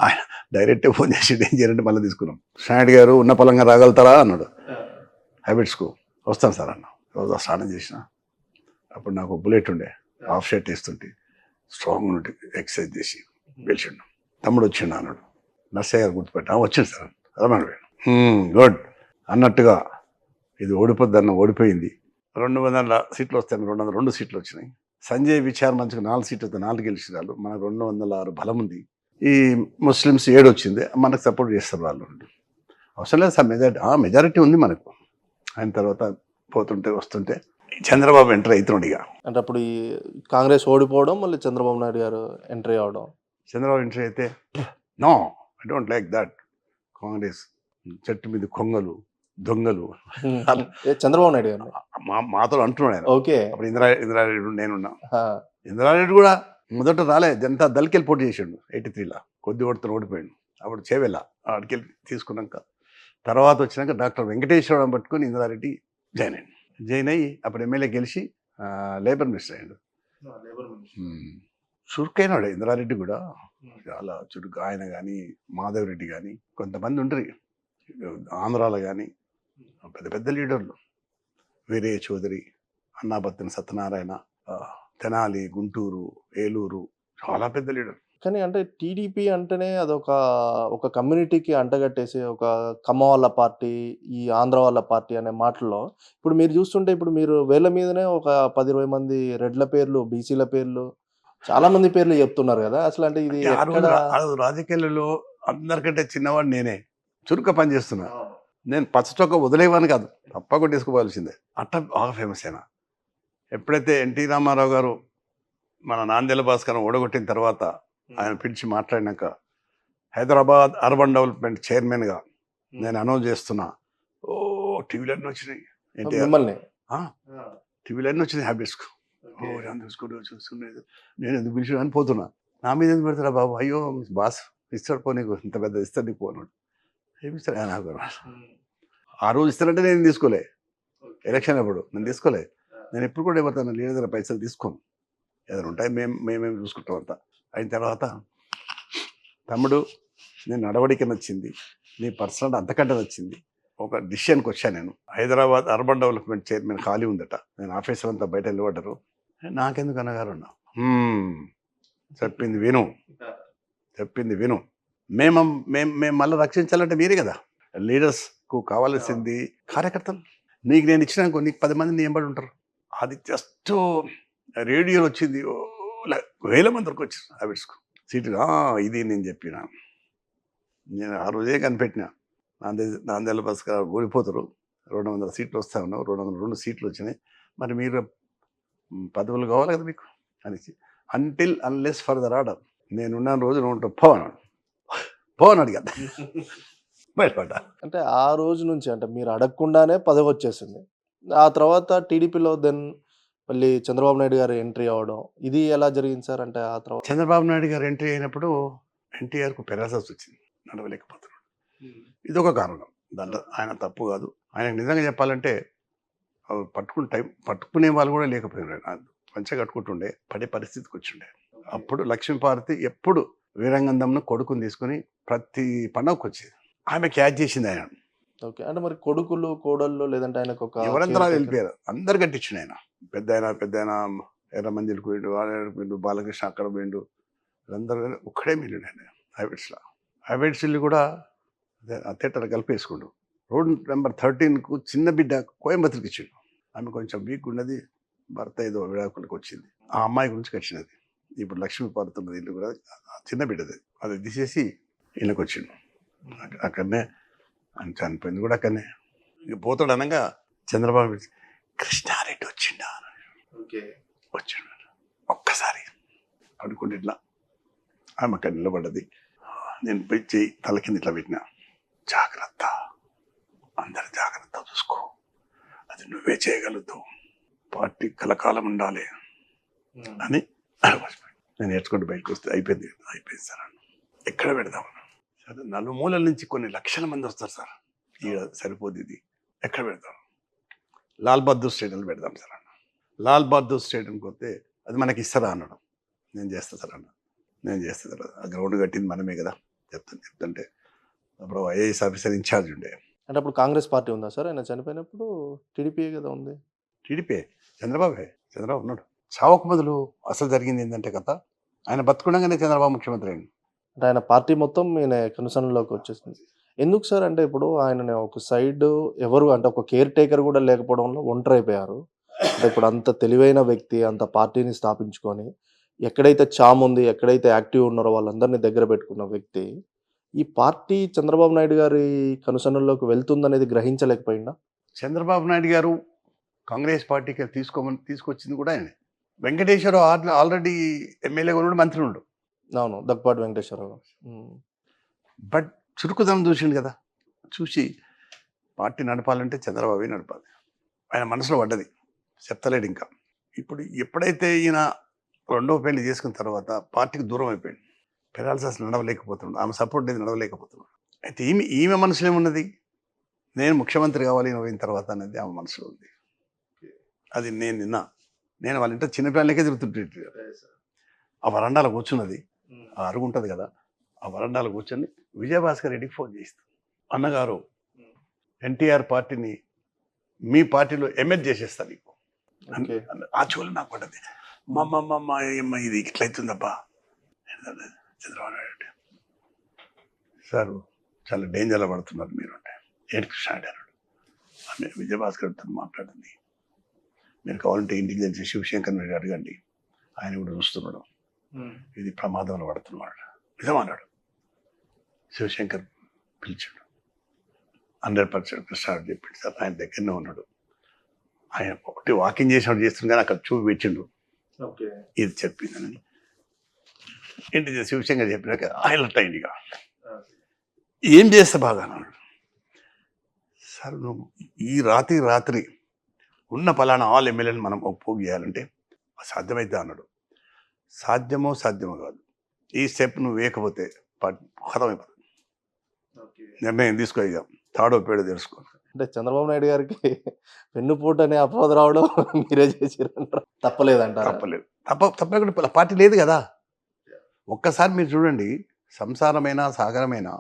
[SPEAKER 2] ఆయన డైరెక్ట్గా ఫోన్ చేసి ఏం చేయాలంటే మళ్ళీ తీసుకున్నాం. నాయుడు గారు ఉన్న పొలంగా రాగలుగుతారా అన్నాడు. హ్యాబిట్స్కు వస్తాను సార్ అన్న. రోజు స్నానం చేసిన అప్పుడు నాకు బుల్లెట్ ఉండే, హాఫ్ షర్ట్ వేస్తుంటే స్ట్రాంగ్ ఉంటే ఎక్సర్సైజ్ చేసి గెలిచిండు. తమ్ముడు వచ్చిండు అన్నాడు. నర్సయ్య గారు గుర్తుపెట్టా వచ్చింది సార్ రమణ గుడ్ అన్నట్టుగా ఇది ఓడిపోయింది. 200 సీట్లు వస్తాయి, 202 సీట్లు వచ్చినాయి. సంజయ్ విచార్ మంచిగా 4 సీట్లు వస్తే 4 గెలిచిన వాళ్ళు, మనకు 206 బలం ఉంది. ఈ ముస్లిమ్స్ 7 వచ్చింది, మనకు సపోర్ట్ చేస్తారు వాళ్ళు. అవసరం లేదు సార్ మెజారిటీ ఉంది మనకు. ఆయన తర్వాత పోతుంటే వస్తుంటే చంద్రబాబు ఎంటర్ అవుతున్నాడు. ఇక
[SPEAKER 1] అంటే అప్పుడు ఈ కాంగ్రెస్ ఓడిపోవడం, మళ్ళీ చంద్రబాబు నాయుడు గారు ఎంట్రీ అవడం.
[SPEAKER 2] చంద్రబాబు ఎంట్రీ అయితే no I don't like that. Congress చెట్టు మీద కొంగలు దొంగలు
[SPEAKER 1] చంద్రబాబు నాయుడు గారు
[SPEAKER 2] మాతో అంటున్నాడు ఆయన.
[SPEAKER 1] ఓకే.
[SPEAKER 2] అప్పుడు ఇందిరారెడ్డి నేనున్నా. ఇందిరారెడ్డి కూడా మొదట రాలే, జనతా దళకెళ్ళి పోటీ చేసాడు 83లో. కొద్ది ఓడిపోయాడు. అప్పుడు చేవెళ్ళ ఆడికెళ్ళి తీసుకున్నాక తర్వాత వచ్చినాక డాక్టర్ వెంకటేశ్వరరావు పట్టుకొని ఇందిరారెడ్డి జాయిన్ అయ్యి అప్పుడు ఎమ్మెల్యే గెలిచి లేబర్ మినిస్టర్ అయ్యాడు. చురుకైనాడు ఇందిరారెడ్డి కూడా, చాలా చురుకు. ఆయన కానీ మాధవరెడ్డి కానీ కొంతమంది ఉంటారు ఆంధ్రాలో కానీ పెద్ద పెద్ద లీడర్లు, వీరయ్య చౌదరి, అన్నాబత్తిన సత్యనారాయణ, తెనాలి, గుంటూరు, ఏలూరు, చాలా పెద్ద లీడర్.
[SPEAKER 1] కానీ అంటే టీడీపీ అంటేనే ఒక కమ్యూనిటీకి అంటగట్టేసి ఒక కమ్మ వాళ్ళ పార్టీ, ఈ ఆంధ్ర వాళ్ళ పార్టీ అనే మాటల్లో ఇప్పుడు మీరు చూస్తుంటే ఇప్పుడు మీరు వేల మీదనే ఒక 10-20 మంది రెడ్ల పేర్లు, బీసీల పేర్లు, చాలా మంది పేర్లు చెప్తున్నారు కదా. అసలు అంటే ఇది
[SPEAKER 2] రాజకీయాలలో అందరికంటే చిన్నవాడు నేనే, చురుక పని చేస్తున్నా. నేను పచ్చచొక్క వదిలేవాని కాదు, తప్పకుండా తీసుకోవాల్సిందే. అట్లా బాగా ఫేమస్ అయినా. ఎప్పుడైతే ఎన్టీ రామారావు గారు మన నాందేల భాస్కర్ ఓడగొట్టిన తర్వాత ఆయన పిలిచి మాట్లాడినాక హైదరాబాద్ అర్బన్ డెవలప్మెంట్ చైర్మన్గా నేను అనౌన్స్ చేస్తున్నా. టీవీలన్నీ వచ్చినాయి, టీవీలన్నీ వచ్చినాయి హ్యాబిట్స్కు. చూసుకునేది నేను ఎందుకు పిలిచి అని పోతున్నా. నా మీద ఎందుకు పెడతారా బాబు, అయ్యో బాస్ ఇస్తాడు పో, నీకు ఇంత పెద్ద ఇస్తాడు నీకు పోనాడు. ఏమిస్తాడు నాకు ఆ రోజు ఇస్తానంటే నేను తీసుకోలే. ఎలక్షన్ అప్పుడు నేను తీసుకోలే. నేను ఎప్పుడు కూడా ఎవరితో లీడర్ పైసలు తీసుకోను, ఏదైనా ఉంటాయి మేమేమి చూసుకుంటాం అంతా. అయిన తర్వాత తమ్ముడు నేను నడవడిక నచ్చింది, నీ పర్సనల్ అంతకంటే నచ్చింది. ఒక డిసిషన్కి వచ్చాను నేను. హైదరాబాద్ అర్బన్ డెవలప్మెంట్ చైర్మన్ ఖాళీ ఉందట, నేను ఆఫీసర్ అంతా బయట నిలబడ్డారు. నాకెందుకు అన్నగారు అన్నా, చెప్పింది విను. మేము మళ్ళీ రక్షించాలంటే మీరే కదా. లీడర్స్కు కావాల్సింది కార్యకర్తలు. నీకు నేను ఇచ్చినాక నీకు 10 మంది నీ ఎంబడి ఉంటారు. అది జస్ట్ రేడియోలో వచ్చింది, వేల మంది వరకు వచ్చారు హ్యాబిట్స్కు సీట్లు. ఇది నేను చెప్పిన, నేను ఆ రోజే కనిపెట్టిన. నాందేల భాస్కర్ ఓడిపోతారు, 200 సీట్లు వస్తా ఉన్నావు, 202 సీట్లు వచ్చినాయి, మరి మీరు పదవులు కావాలి కదా మీకు అనేసి. అంటిల్ అన్లెస్ ఫర్దర్ ఆర్డర్, నేనున్న రోజు నువ్వు పోవన్నాడు కదా. బయటపడ్డా.
[SPEAKER 1] అంటే ఆ రోజు నుంచి అంటే మీరు అడగకుండానే పదవి వచ్చేసింది. ఆ తర్వాత టీడీపీలో మళ్ళీ చంద్రబాబు నాయుడు గారు ఎంట్రీ అవ్వడం, ఇది ఎలా జరిగింది సార్? అంటే ఆ తర్వాత
[SPEAKER 2] చంద్రబాబు నాయుడు గారు ఎంట్రీ అయినప్పుడు ఎన్టీఆర్కు పెరాసస్ వచ్చింది, నడవలేకపోతున్నాడు. ఇదొక కారణం, దాంట్లో ఆయన తప్పు కాదు. ఆయనకు నిజంగా చెప్పాలంటే పట్టుకునే వాళ్ళు కూడా లేకపోయినారు. పంచ కట్టుకుంటుండే పడే పరిస్థితికి వచ్చిండే. అప్పుడు లక్ష్మీపార్వతి ఎప్పుడు వీరంగంధంను కొడుకుని తీసుకుని ప్రతి పండుగకు వచ్చేది. ఆమె క్యాచ్ చేసింది ఆయన.
[SPEAKER 1] ఓకే. అంటే మరి కొడుకులు, కోడళ్ళు లేదంటే ఆయనకు ఒక
[SPEAKER 2] ఎవరంతా వెళ్ళిపోయారు, అందరు కట్టించిండు ఆయన. పెద్ద ఆయన ఎర్రమంజిలకు పోయిండు, పోయిండు, బాలకృష్ణ అక్కడ పోయిండు, వీళ్ళందరూ ఒక్కడే మిగిలిండు ఆయన హ్యాబిట్స్లో. హ్యాబిట్స్ ఇల్లు కూడా థియేటర్ కలిపేసుకుండు. రోడ్ నెంబర్ 13కు చిన్న బిడ్డ కోయంబత్తూరుకి ఇచ్చిండు. ఆమె కొంచెం వీక్ ఉన్నది, భర్త ఏదో విడాకులకు వచ్చింది, ఆ అమ్మాయి గురించి వచ్చినది. ఇప్పుడు లక్ష్మీ పారుతున్నది ఇల్లు కూడా చిన్న బిడ్డది, అది తీసేసి ఇళ్ళకి వచ్చిండు. అక్కడనే ఆయన చనిపోయింది కూడా అక్కడనే. ఇక పోతాడు అనగా చంద్రబాబు కృష్ణారెడ్డి వచ్చిండా వచ్చిండు. ఒక్కసారి అడుగుండి ఇట్లా ఆమె అక్కడ నిలబడ్డది. నేను పోయి చేయి తల కింద ఇట్లా పెట్టినా, జాగ్రత్త, అందరు జాగ్రత్త చూసుకో, అది నువ్వే చేయగలుగుతావు, పార్టీ కలకాలం ఉండాలి అని. నేను నేర్చుకుంటూ బయటకు వస్తే అయిపోయింది సార్ అన్న. ఎక్కడ పెడదాం సార్? నలుమూలల నుంచి కొన్ని లక్షల మంది వస్తారు సార్. ఇక సరిపోదు ఇది, ఎక్కడ పెడతాం? లాల్ బహదూర్ స్టేడియంలో పెడదాం సార్ అన్న. లాల్ బహదూర్ స్టేడియంకి వస్తే అది మనకి ఇస్తారా అన్నాడు. నేను చేస్తా సార్ అన్న. నేను చేస్తా సార్. ఆ గ్రౌండ్ కట్టింది మనమే కదా. చెప్తుంటే అప్పుడు ఐఏఎస్ ఆఫీసర్ ఇన్ఛార్జ్ ఉండే.
[SPEAKER 1] అంటే అప్పుడు కాంగ్రెస్ పార్టీ ఉందా సార్? ఆయన చనిపోయినప్పుడు టీడీపీయే కదా ఉంది.
[SPEAKER 2] టీడీపీ చంద్రబాబు ఉన్నాడు. చావకు మొదలు అసలు జరిగింది ఏంటంటే కథ, ఆయన బతుకుండగానే చంద్రబాబు ముఖ్యమంత్రి అయింది.
[SPEAKER 1] అంటే ఆయన పార్టీ మొత్తం ఈయన కనుసన్నలోకి వచ్చేసింది. ఎందుకు సార్? అంటే ఇప్పుడు ఆయనని ఒక సైడ్ ఎవరు అంటే ఒక కేర్ టేకర్ కూడా లేకపోవడంలో ఒంటరైపోయారు. అంటే ఇప్పుడు అంత తెలివైన వ్యక్తి, అంత పార్టీని స్థాపించుకొని, ఎక్కడైతే చామ్ ఉంది, ఎక్కడైతే యాక్టివ్ ఉన్నారో వాళ్ళందరిని దగ్గర పెట్టుకున్న వ్యక్తి, ఈ పార్టీ చంద్రబాబు నాయుడు గారి కనుసన్నల్లోకి వెళ్తుందనేది గ్రహించలేకపోయిండా?
[SPEAKER 2] చంద్రబాబు నాయుడు గారు కాంగ్రెస్ పార్టీకి తీసుకొచ్చింది కూడా ఆయన. వెంకటేశ్వరరావు ఆల్రెడీ ఎమ్మెల్యేగా ఉన్నాడు, మంత్రి ఉన్నాడు.
[SPEAKER 1] అవును. దగ్గుపాటి వెంకటేశ్వరరావు.
[SPEAKER 2] బట్ చురుకుదనం చూసిండు కదా. చూసి పార్టీ నడపాలంటే చంద్రబాబు నడపాలి. ఆయన మనసులో పడ్డది, చెప్తలేడు ఇంకా. ఇప్పుడు ఎప్పుడైతే ఈయన రెండో పెళ్లి చేసుకున్న తర్వాత పార్టీకి దూరం అయిపోయింది. పెరాల్సి అసలు నడవలేకపోతున్నాడు, ఆమె సపోర్ట్ లేదు, నడవలేకపోతున్నాడు. అయితే ఈమె మనసులో ఏమున్నది? నేను ముఖ్యమంత్రి కావాలి అయిన తర్వాత అనేది ఆమె మనసులో ఉంది. అది నేను వాళ్ళ ఇంట్లో చిన్నపిల్లలకే తిరుగుతుంటే ఆ వరండాలో కూర్చున్నది, ఆ అరుగు ఉంటుంది కదా, ఆ వరండాలో కూర్చొని విజయభాస్కర్ రెడ్డికి ఫోన్ చేస్తాను. అన్నగారు, ఎన్టీఆర్ పార్టీని మీ పార్టీలో ఎమ్మెల్యే చేసేస్తా నీకు. ఆ చూలు నాకు పడ్డది. మా ఇది ఇట్లయితుందబ్బా. చంద్రబాబు నాయుడు సార్ చాలా డేంజర్లో పడుతున్నారు మీరు అంటే. ఏంటి కృష్ణ అన్నాడు. విజయభాస్కర్ రెడ్డితో మాట్లాడింది, మీరు కావాలంటే ఇంటెలిజెన్స్ శివశంకర్ రెడ్డి అడగండి, ఆయన కూడా చూస్తున్నాడు, ఇది ప్రమాదంలో పడుతున్నాడు. నిజమన్నాడు. శివశంకర్ పిలిచాడు. 100% కృష్ణారెడ్డి చెప్పిండు సార్, ఆయన దగ్గరనే ఉన్నాడు. ఆయన ఒకటి వాకింగ్ చేసినట్టు చేస్తుంది కానీ అక్కడ చూపి పెట్టిండు, ఇది చెప్పిందని. ఏంటి శివశంకర్ చెప్పినాక హైలైట్ అయింది. ఇక ఏం చేస్తే బాగా అన్నాడు. సార్ నువ్వు ఈ రాత్రి ఉన్న పలానా ఆల్ ఎమ్మెల్యేని మనం ఒప్పుకు చేయాలంటే సాధ్యమైతే అన్నాడు. సాధ్యమో కాదు, ఈ స్టెప్ నువ్వు వేయకపోతే ఖతమైపోతుంది. నిర్ణయం తీసుకో, ఇక తాడో పేడో తెలుసుకో.
[SPEAKER 1] అంటే చంద్రబాబు నాయుడు గారికి వెన్నుపోటు అనే అపవాదు రావడం మీరే చేసిరంటారా? తప్పలేదంటారా?
[SPEAKER 2] తప్పకుండా పార్టీ లేదు కదా. ఒక్కసారి మీరు చూడండి, సంసారమైనా సాగరమైనా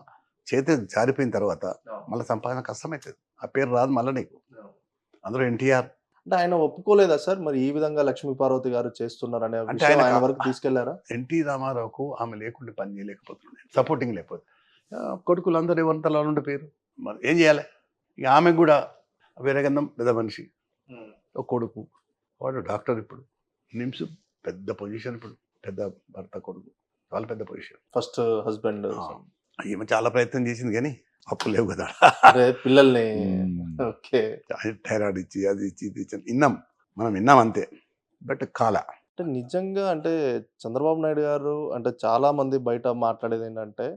[SPEAKER 2] చేతి జారిపోయిన తర్వాత మళ్ళీ సంపాదన కష్టమవుతుంది. ఆ పేరు రాదు మళ్ళీ నీకు. అందులో ఎన్టీఆర్
[SPEAKER 1] అంటే ఆయన ఒప్పుకోలేదా సార్? మరి ఈ విధంగా లక్ష్మీ పార్వతి గారు చేస్తున్నారు అనే
[SPEAKER 2] అంటే
[SPEAKER 1] విషయం ఆయన వరకు తీసుకెళ్లారా?
[SPEAKER 2] ఎన్టీ రామారావుకు ఆమె లేకుండా పని చేయలేకపోతున్నాడు, సపోర్టింగ్ లేకపోతే. కొడుకులు అందరూ ఎవరితలా ఉండే పేరు, మరి ఏం చేయాలి? ఇక ఆమె కూడా వీరగంధం పెద్ద మనిషి, ఒక కొడుకు, వాడు డాక్టర్, ఇప్పుడు నిమ్స్ పెద్ద పొజిషన్, ఇప్పుడు పెద్ద భర్త కొడుకు, చాలా పెద్ద పొజిషన్.
[SPEAKER 1] ఫస్ట్ హస్బెండ్
[SPEAKER 2] ఈమె చాలా ప్రయత్నం చేసింది కానీ అప్పు లేవు కదా.
[SPEAKER 1] పిల్లల్ని
[SPEAKER 2] థైరాయిడ్ ఇచ్చి అది ఇచ్చి ఇది ఇచ్చి మనం విన్నాం అంతే. బట్ కాల
[SPEAKER 1] అంటే నిజంగా అంటే చంద్రబాబు నాయుడు గారు అంటే చాలా మంది బయట మాట్లాడేది ఏంటంటే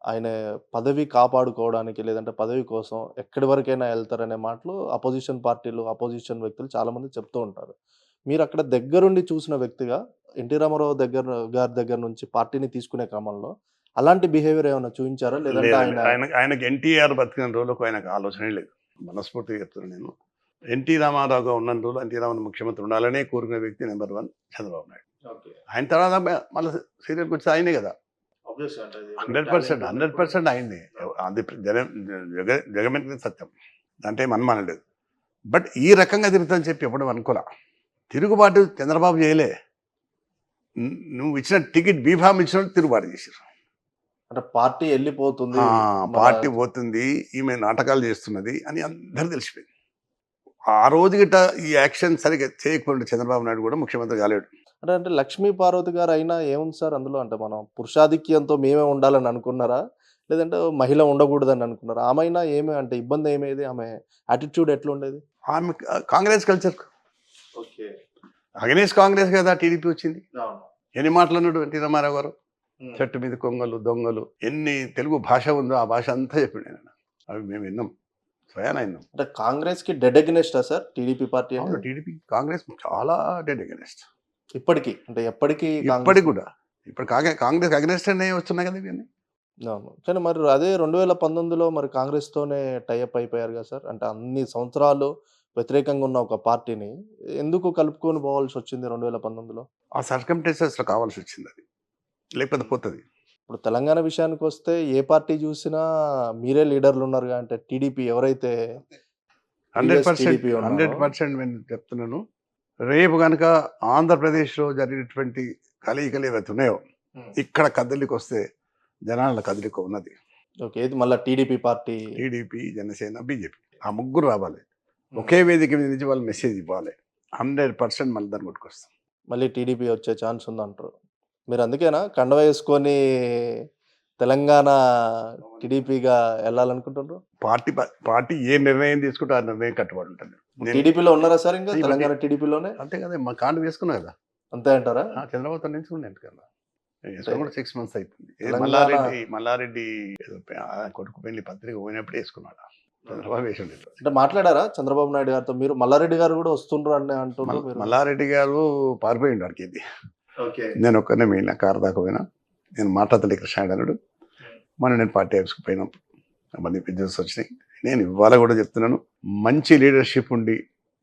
[SPEAKER 1] ఆయన పదవి కాపాడుకోవడానికి లేదంటే పదవి కోసం ఎక్కడి వరకైనా వెళ్తారనే మాటలు అపోజిషన్ పార్టీలు, అపోజిషన్ వ్యక్తులు చాలా మంది చెప్తూ ఉంటారు. మీరు అక్కడ దగ్గరుండి చూసిన వ్యక్తిగా ఎన్టీ రామారావు గారి దగ్గర నుంచి పార్టీని తీసుకునే క్రమంలో అలాంటి బిహేవియర్ ఏమైనా చూపించారా? లేదంటే
[SPEAKER 2] ఆయనకి ఎన్టీఆర్ బతికిన రోజులకు ఆయనకు ఆలోచనే లేదు. మనస్ఫూర్తిగా చెప్తున్నాను నేను. ఎన్టీ రామారావుగా ఉన్న రోజులు ఎన్టీ రామారావు ముఖ్యమంత్రి ఉండాలనే కోరుకునే వ్యక్తి నెంబర్ 1 చంద్రబాబు నాయుడు. ఆయన తర్వాత మళ్ళీ సీరియల్కి వచ్చి ఆయనే కదా. 100% ఆయనే. అది జగమెత్తిన సత్యం, అంటే మనలేదు. బట్ ఈ రకంగా తిరుగుతుందని చెప్పి ఎప్పుడు అనుకోలే. తిరుగుబాటు చంద్రబాబు చేయలే. నువ్వు ఇచ్చిన టికెట్ బీఫామ్ ఇచ్చినట్టు తిరుగుబాటు చేశారు.
[SPEAKER 1] అంటే పార్టీ వెళ్ళిపోతుంది,
[SPEAKER 2] పార్టీ పోతుంది, ఈమె నాటకాలు చేస్తున్నది అని అందరూ తెలిసిపోయింది. ఆ రోజు గిట్ట ఈ యాక్షన్ సరిగ్గా చేయకపోతే చంద్రబాబు నాయుడు కూడా ముఖ్యమంత్రి కాలేడు.
[SPEAKER 1] అంటే లక్ష్మీ పార్వతి గారు అయినా ఏముంది సార్ అందులో? అంటే మనం పురుషాధిక్యంతో మేమే ఉండాలని అనుకున్నారా? లేదంటే మహిళ ఉండకూడదని అనుకున్నారా? ఆమె అయినా ఏమి అంటే ఇబ్బంది ఏమేది? ఆమె యాటిట్యూడ్ ఎట్లా ఉండేది?
[SPEAKER 2] ఆమె కాంగ్రెస్ కల్చర్ అగెనెస్ట్ కాంగ్రెస్ కదా టీడీపీ వచ్చింది. ఎన్ని మాట్లాడినాడు ఎన్టీ రామారావు గారు? చెట్టు మీద కొంగలు, దొంగలు, ఎన్ని తెలుగు భాష ఉందో ఆ భాష అంతా చెప్పిండు ఆయన. అవి మేము విన్నాం, స్వయాన విన్నాం.
[SPEAKER 1] అంటే కాంగ్రెస్ కి డెడ్ అగెనెస్టా sir TDP party?
[SPEAKER 2] TDP Congress చాలా డెడ్ అగెనెస్ట్.
[SPEAKER 1] ఇప్పటికి అంటే ఎప్పటికీ
[SPEAKER 2] ఇప్పటికి కూడా ఇప్పుడు కాంగ్రెస్ అగ్నెస్ట్ అనే వస్తున్నాయి కదా ఇవన్నీ.
[SPEAKER 1] అవును. కానీ మరి అదే 2019లో మరి కాంగ్రెస్‌తోనే టై అప్ అయిపోయారు కదా సార్. అంటే అన్ని సంవత్సరాలు వ్యతిరేకంగా ఉన్న ఒక పార్టీని ఎందుకు కలుపుకొని పోవాల్సొచ్చింది 2019లో?
[SPEAKER 2] ఆ సర్కమ్‌స్టెన్సెస్‌లో కావాల్సి వచ్చింది అది. లేకపోతే పోతది.
[SPEAKER 1] ఇప్పుడు తెలంగాణ విషయానికొస్తే ఏ పార్టీ చూసినా మీరే లీడర్‌లున్నారుగా. అంటే టీడీపీ ఎవరైతే ప్రీవియస్
[SPEAKER 2] 100%
[SPEAKER 1] టీడీపీ ఉన్నారో
[SPEAKER 2] 100% నేను చెప్తున్నాను. రేపు గనక ఆంధ్రప్రదేశ్‌లో జరిగినటువంటి కలయికలు ఏవైతే ఉన్నాయో, ఇక్కడ కదలికొస్తే జనాల కదలిక ఉన్నది.
[SPEAKER 1] ఓకే. ఇది మళ్ళా TDP party
[SPEAKER 2] TDP, Janasena, BJP ఆ ముగ్గురు రావాలి. ఒకే వేదిక మీద నుంచి వాళ్ళు మెసేజ్ ఇవ్వాలి. 100% మళ్ళీ దాన్ని కొట్టుకొస్తాం.
[SPEAKER 1] మళ్ళీ టీడీపీ వచ్చే ఛాన్స్ ఉందంటారు. మీరు అందుకేనా కండువా యేసుకొని తెలంగాణ టీడీపీగా ఎళ్ళాలనుకుంటుర్రు?
[SPEAKER 2] పార్టీ ఏ నిర్ణయం తీసుకుంటే ఆ నిర్ణయం కట్టుబడి ఉంటాను. నేను
[SPEAKER 1] టీడీపీలో ఉన్నారా సార్ ఇంకా?
[SPEAKER 2] ఇవన్నీ
[SPEAKER 1] తెలంగాణ టీడీపీలోనే?
[SPEAKER 2] అంతే కదా, మా కార్డు వేసుకున్నా కదా.
[SPEAKER 1] అంతే అంటారా?
[SPEAKER 2] చంద్రబాబుతో నించుకున్నా ఎందుకన్నా. వేసుకొని కూడా 6 months అవుతుంది.
[SPEAKER 1] తెలంగాణ
[SPEAKER 2] మల్లారెడ్డి ఏదో కొడుకు పెళ్లి పత్రిక పోయినప్పుడు వేసుకున్నాడు. చంద్రబాబు వేసిండు.
[SPEAKER 1] అంటే మాట్లాడారా చంద్రబాబు నాయుడు గారితో? మీరు మల్లారెడ్డి గారు కూడా వస్తుండ్రు అని అంటున్నారు మీరు.
[SPEAKER 2] మల్లారెడ్డి గారు పారిపోయిండు అడిగింది.
[SPEAKER 1] ఓకే.
[SPEAKER 2] నేను ఒక్కనే మిగిలిన కారు దాకా పోయినా. నేను మాట్లాడలే కృష్ణాయుడు నేను పార్టీ ఆఫీస్కి పోయినప్పుడు అవన్నీ బిజినెస్ వచ్చినాయి. నేను ఇవాళ కూడా చెప్తున్నాను, మంచి లీడర్షిప్ ఉండి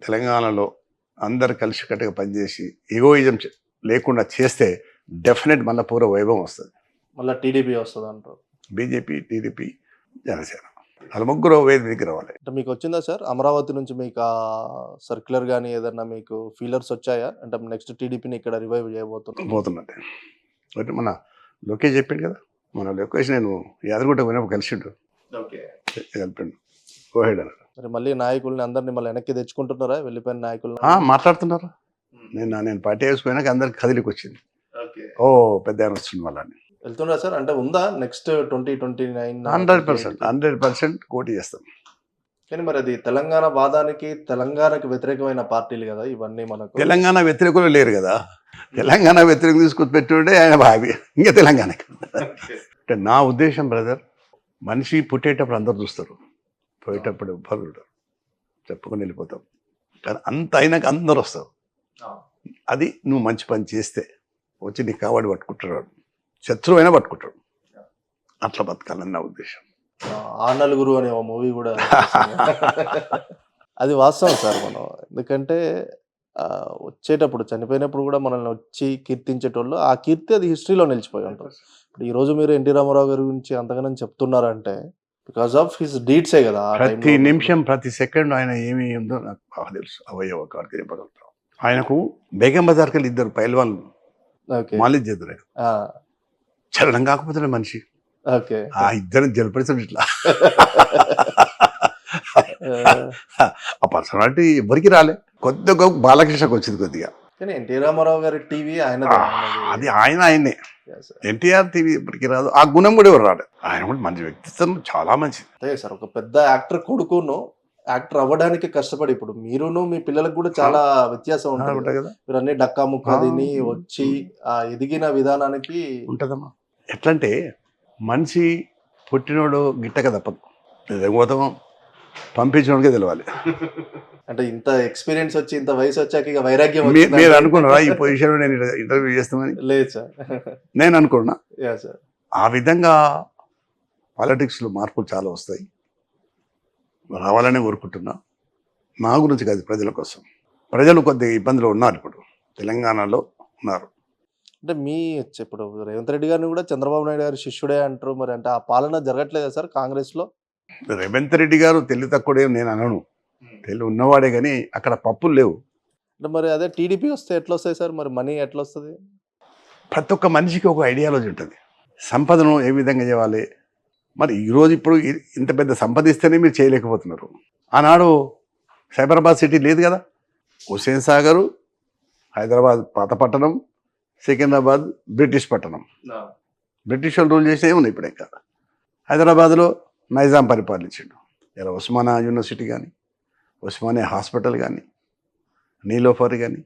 [SPEAKER 2] తెలంగాణలో అందరు కలిసికట్టుగా పనిచేసి ఈగోయిజం లేకుండా చేస్తే డెఫినెట్ మళ్ళీ పూర్వ వైభవం వస్తుంది.
[SPEAKER 1] మళ్ళీ టీడీపీ వస్తుంది అంటారు.
[SPEAKER 2] బీజేపీ, టీడీపీ, జనసేన వాళ్ళ ముగ్గురు వేదిక రావాలి.
[SPEAKER 1] అంటే మీకు వచ్చిందా సార్ అమరావతి నుంచి మీకు ఆ సర్క్యులర్ గానీ ఏదన్నా మీకు ఫీలర్స్ వచ్చాయా? అంటే నెక్స్ట్ టీడీపీని ఇక్కడ రివైవ్ చేయబోతున్నారు.
[SPEAKER 2] పోతున్నట్టే అంటే మన లోకేష్ చెప్పిండు కదా, మన లోకేష్ నేను యాదగిరిగుట్ట పోయినప్పుడు కలిసిండు.
[SPEAKER 1] ఓకే.
[SPEAKER 2] కలిపిండు కోహెడ్ అన్నాడు.
[SPEAKER 1] మరి మళ్ళీ నాయకుల్ని అందరిని మళ్ళీ వెనక్కి తెచ్చుకుంటున్నారా వెళ్ళిపోయిన నాయకుల్ని?
[SPEAKER 2] మాట్లాడుతున్నారు. నేను పార్టీ వేసుకుపోయినాక అందరికి కదిలికి వచ్చింది. ఓ పెద్ద ఆయన వస్తుంది మళ్ళీ
[SPEAKER 1] వెళ్తున్నారా సార్? అంటే ఉందా నెక్స్ట్ 2029?
[SPEAKER 2] 100% పోటీ చేస్తాం.
[SPEAKER 1] కానీ మరి అది తెలంగాణ వాదానికి తెలంగాణకు వ్యతిరేకమైన పార్టీలు కదా ఇవన్నీ మనకు.
[SPEAKER 2] తెలంగాణ వ్యతిరేకులు లేరు కదా. తెలంగాణ వ్యతిరేకం తీసుకొచ్చి పెట్టుండే ఆయన బాబీ ఇంకా తెలంగాణకి. అంటే నా ఉద్దేశం బ్రదర్, మనిషి పుట్టేటప్పుడు అందరు చూస్తారు, పోయేటప్పుడు ఎవ్వరు చూడరు, చెప్పుకొని వెళ్ళిపోతాం. కానీ అంత అయినాక అందరు వస్తారు. అది నువ్వు మంచి పని చేస్తే వచ్చి నీ కావాడి పట్టుకుంటాడు, శత్రువు అయినా పట్టుకుంటాడు. అట్లా బతకాలని నా ఉద్దేశం.
[SPEAKER 1] ఆ నలుగురు అనే ఒక మూవీ కూడా అది వాస్తవం సార్. మనం ఎందుకంటే వచ్చేటప్పుడు చనిపోయినప్పుడు కూడా మనల్ని వచ్చి కీర్తించేటోళ్ళు ఆ కీర్తి అది హిస్టరీలో నిలిచిపోయి ఉంటుంది. ఇప్పుడు ఈరోజు మీరు ఎన్టీ రామారావు గారి గురించి అంతగానం చెప్తున్నారంటే బికాస్ ఆఫ్ హిస్ డీడ్సే కదా.
[SPEAKER 2] ప్రతి నిమిషం ప్రతి సెకండ్ ఆయన ఏమి ఉందో నాకు బాగా తెలుసు. అవయవ కాడికి చెప్పగలుగుతాం. ఆయనకు బేగం బజార్కి వెళ్ళి ఇద్దరు పైల్వాన్లు మాలిజ్ చేద్దరు. చరణం కాకపోతే మనిషి
[SPEAKER 1] ఓకే.
[SPEAKER 2] ఆ ఇద్దరిని జలపరిచాడు ఇట్లా. ఆ పర్సనాలిటీ ఎవరికి రాలే, కొద్దిగా బాలకృష్ణకు వచ్చింది కొద్దిగా.
[SPEAKER 1] కానీ ఎన్టీ రామారావు గారి టీవీ
[SPEAKER 2] అది ఆయనే. ఎన్టీఆర్ టీవీ ఇప్పటికి రాదు. ఆ గుణం కూడా ఎవరు రాడు. ఆయన కూడా మంచి వ్యక్తిత్వం, చాలా మంచిది.
[SPEAKER 1] అదే సార్, ఒక పెద్ద యాక్టర్ కొడుకును యాక్టర్ అవ్వడానికి కష్టపడి ఇప్పుడు మీరును మీ పిల్లలకు కూడా చాలా వ్యత్యాసం ఉంటుంది
[SPEAKER 2] కదా.
[SPEAKER 1] మీరు అన్ని డక్కా ముక్క తిని వచ్చి ఆ ఎదిగిన విధానానికి
[SPEAKER 2] ఉంటుందమ్మా. ఎట్లంటే మనిషి పుట్టినోడు గిట్టక తప్పదు, పోతాం పంపించినోడికే తెలవాలి.
[SPEAKER 1] అంటే ఇంత ఎక్స్పీరియన్స్ వచ్చి ఇంత వయసు వచ్చాక ఇక వైరాగ్యం
[SPEAKER 2] మీరు అనుకున్నారా ఈ పొజిషన్ నేను ఇంటర్వ్యూ చేస్తామని?
[SPEAKER 1] లేదు సార్,
[SPEAKER 2] నేను అనుకున్నా.
[SPEAKER 1] సార్
[SPEAKER 2] ఆ విధంగా పాలిటిక్స్లో మార్పులు చాలా వస్తాయి, రావాలని కోరుకుంటున్నా. నా గురించి కాదు, ప్రజల కోసం. ప్రజలు కొద్దిగా ఇబ్బందులు ఉన్నారు, ఇప్పుడు తెలంగాణలో ఉన్నారు.
[SPEAKER 1] అంటే మీ ఇప్పుడు రేవంత్ రెడ్డి గారిని కూడా చంద్రబాబు నాయుడు గారి శిష్యుడే అంటారు. మరి అంటే ఆ పాలన జరగట్లేదా సార్ కాంగ్రెస్ లో?
[SPEAKER 2] రేవంత్ రెడ్డి గారు తెలివి తక్కువడే నేను అనను, తెలివి ఉన్నవాడే, కానీ అక్కడ పప్పులు లేవు.
[SPEAKER 1] అంటే మరి అదే టీడీపీ వస్తే ఎట్లా వస్తాయి సార్? మరి మనీ ఎట్లా వస్తుంది?
[SPEAKER 2] ప్రతి ఒక్క మనిషికి ఒక ఐడియాలజీ ఉంటుంది, సంపదను ఏ విధంగా చేయాలి. మరి ఈరోజు ఇప్పుడు ఇంత పెద్ద సంపద ఇస్తేనే మీరు చేయలేకపోతున్నారు. ఆనాడు సైబరాబాద్ సిటీ లేదు కదా. హుస్సేన్ సాగరు, హైదరాబాద్ పాత పట్టణం, సికింద్రాబాద్ బ్రిటిష్ పట్టణం. బ్రిటిష్ వాళ్ళు రూల్ చేసే ఉన్నాయి. ఇప్పుడు ఇంకా హైదరాబాద్లో నైజాం పరిపాలించాడు. ఇలా ఉస్మానియా యూనివర్సిటీ కానీ, ఉస్మానియా హాస్పిటల్ కానీ, నీలోఫర్ కానీ,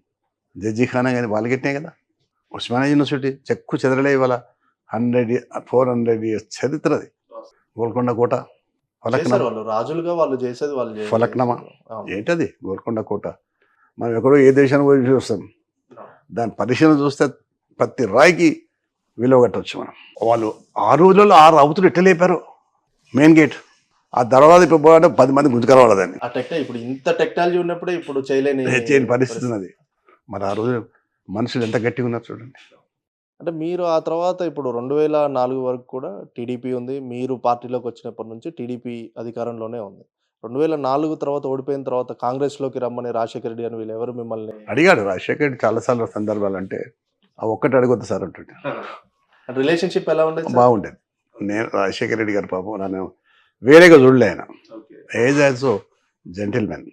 [SPEAKER 2] జడ్జిఖానా కానీ వాళ్ళు కట్టినాయి కదా. ఉస్మానియా యూనివర్సిటీ చెక్కు చెదరలే. ఇవాళ 400 years చరిత్రది. గోల్కొండ కోట,
[SPEAKER 1] రాజులుగా వాళ్ళు చేసేది వాళ్ళు
[SPEAKER 2] ఫలక్నమా ఏంటది? గోల్కొండ కోట. మనం ఎక్కడో ఏ దేశానికి పోయి చూస్తాం, దాని పరిశీలన చూస్తే ప్రతి రాయికి విలువ కట్టవచ్చు మనం. వాళ్ళు ఆ రోజుల్లో 6 అవతులు ఎట్లా లేపారు మెయిన్ గేట్. ఆ తర్వాత ఇప్పుడు పోవాలంటే 10 మంది గుంజుకరావాలి దాన్ని.
[SPEAKER 1] ఆ ఇప్పుడు ఇంత టెక్నాలజీ ఉన్నప్పుడే ఇప్పుడు
[SPEAKER 2] చేయని పరిస్థితి ఉన్నది. మరి ఆ రోజు మనుషులు ఎంత గట్టిగా ఉన్నారు చూడండి.
[SPEAKER 1] అంటే మీరు ఆ తర్వాత ఇప్పుడు 2004 వరకు కూడా టీడీపీ ఉంది. మీరు పార్టీలోకి వచ్చినప్పటి నుంచి టీడీపీ అధికారంలోనే ఉంది. 2004 తర్వాత ఓడిపోయిన తర్వాత కాంగ్రెస్‌లోకి రమ్మని రాజశేఖర రెడ్డి గాని వీళ్ళెవరు మిమ్మల్ని
[SPEAKER 2] అడిగాడు రాజశేఖర్ రెడ్డి చాలాసార్లు సందర్భాలు. అంటే ఆ ఒక్కటి అడగొద్దు సార్ అంటుంటే.
[SPEAKER 1] రిలేషన్‌షిప్ ఎలా ఉండేది సార్?
[SPEAKER 2] బాగుండేది. నేను రాజశేఖర రెడ్డి గారు పాపం నన్ను వేరేగా చూడలే ఆయన. ఏజ్ ఆల్సో జెంటిల్మెన్,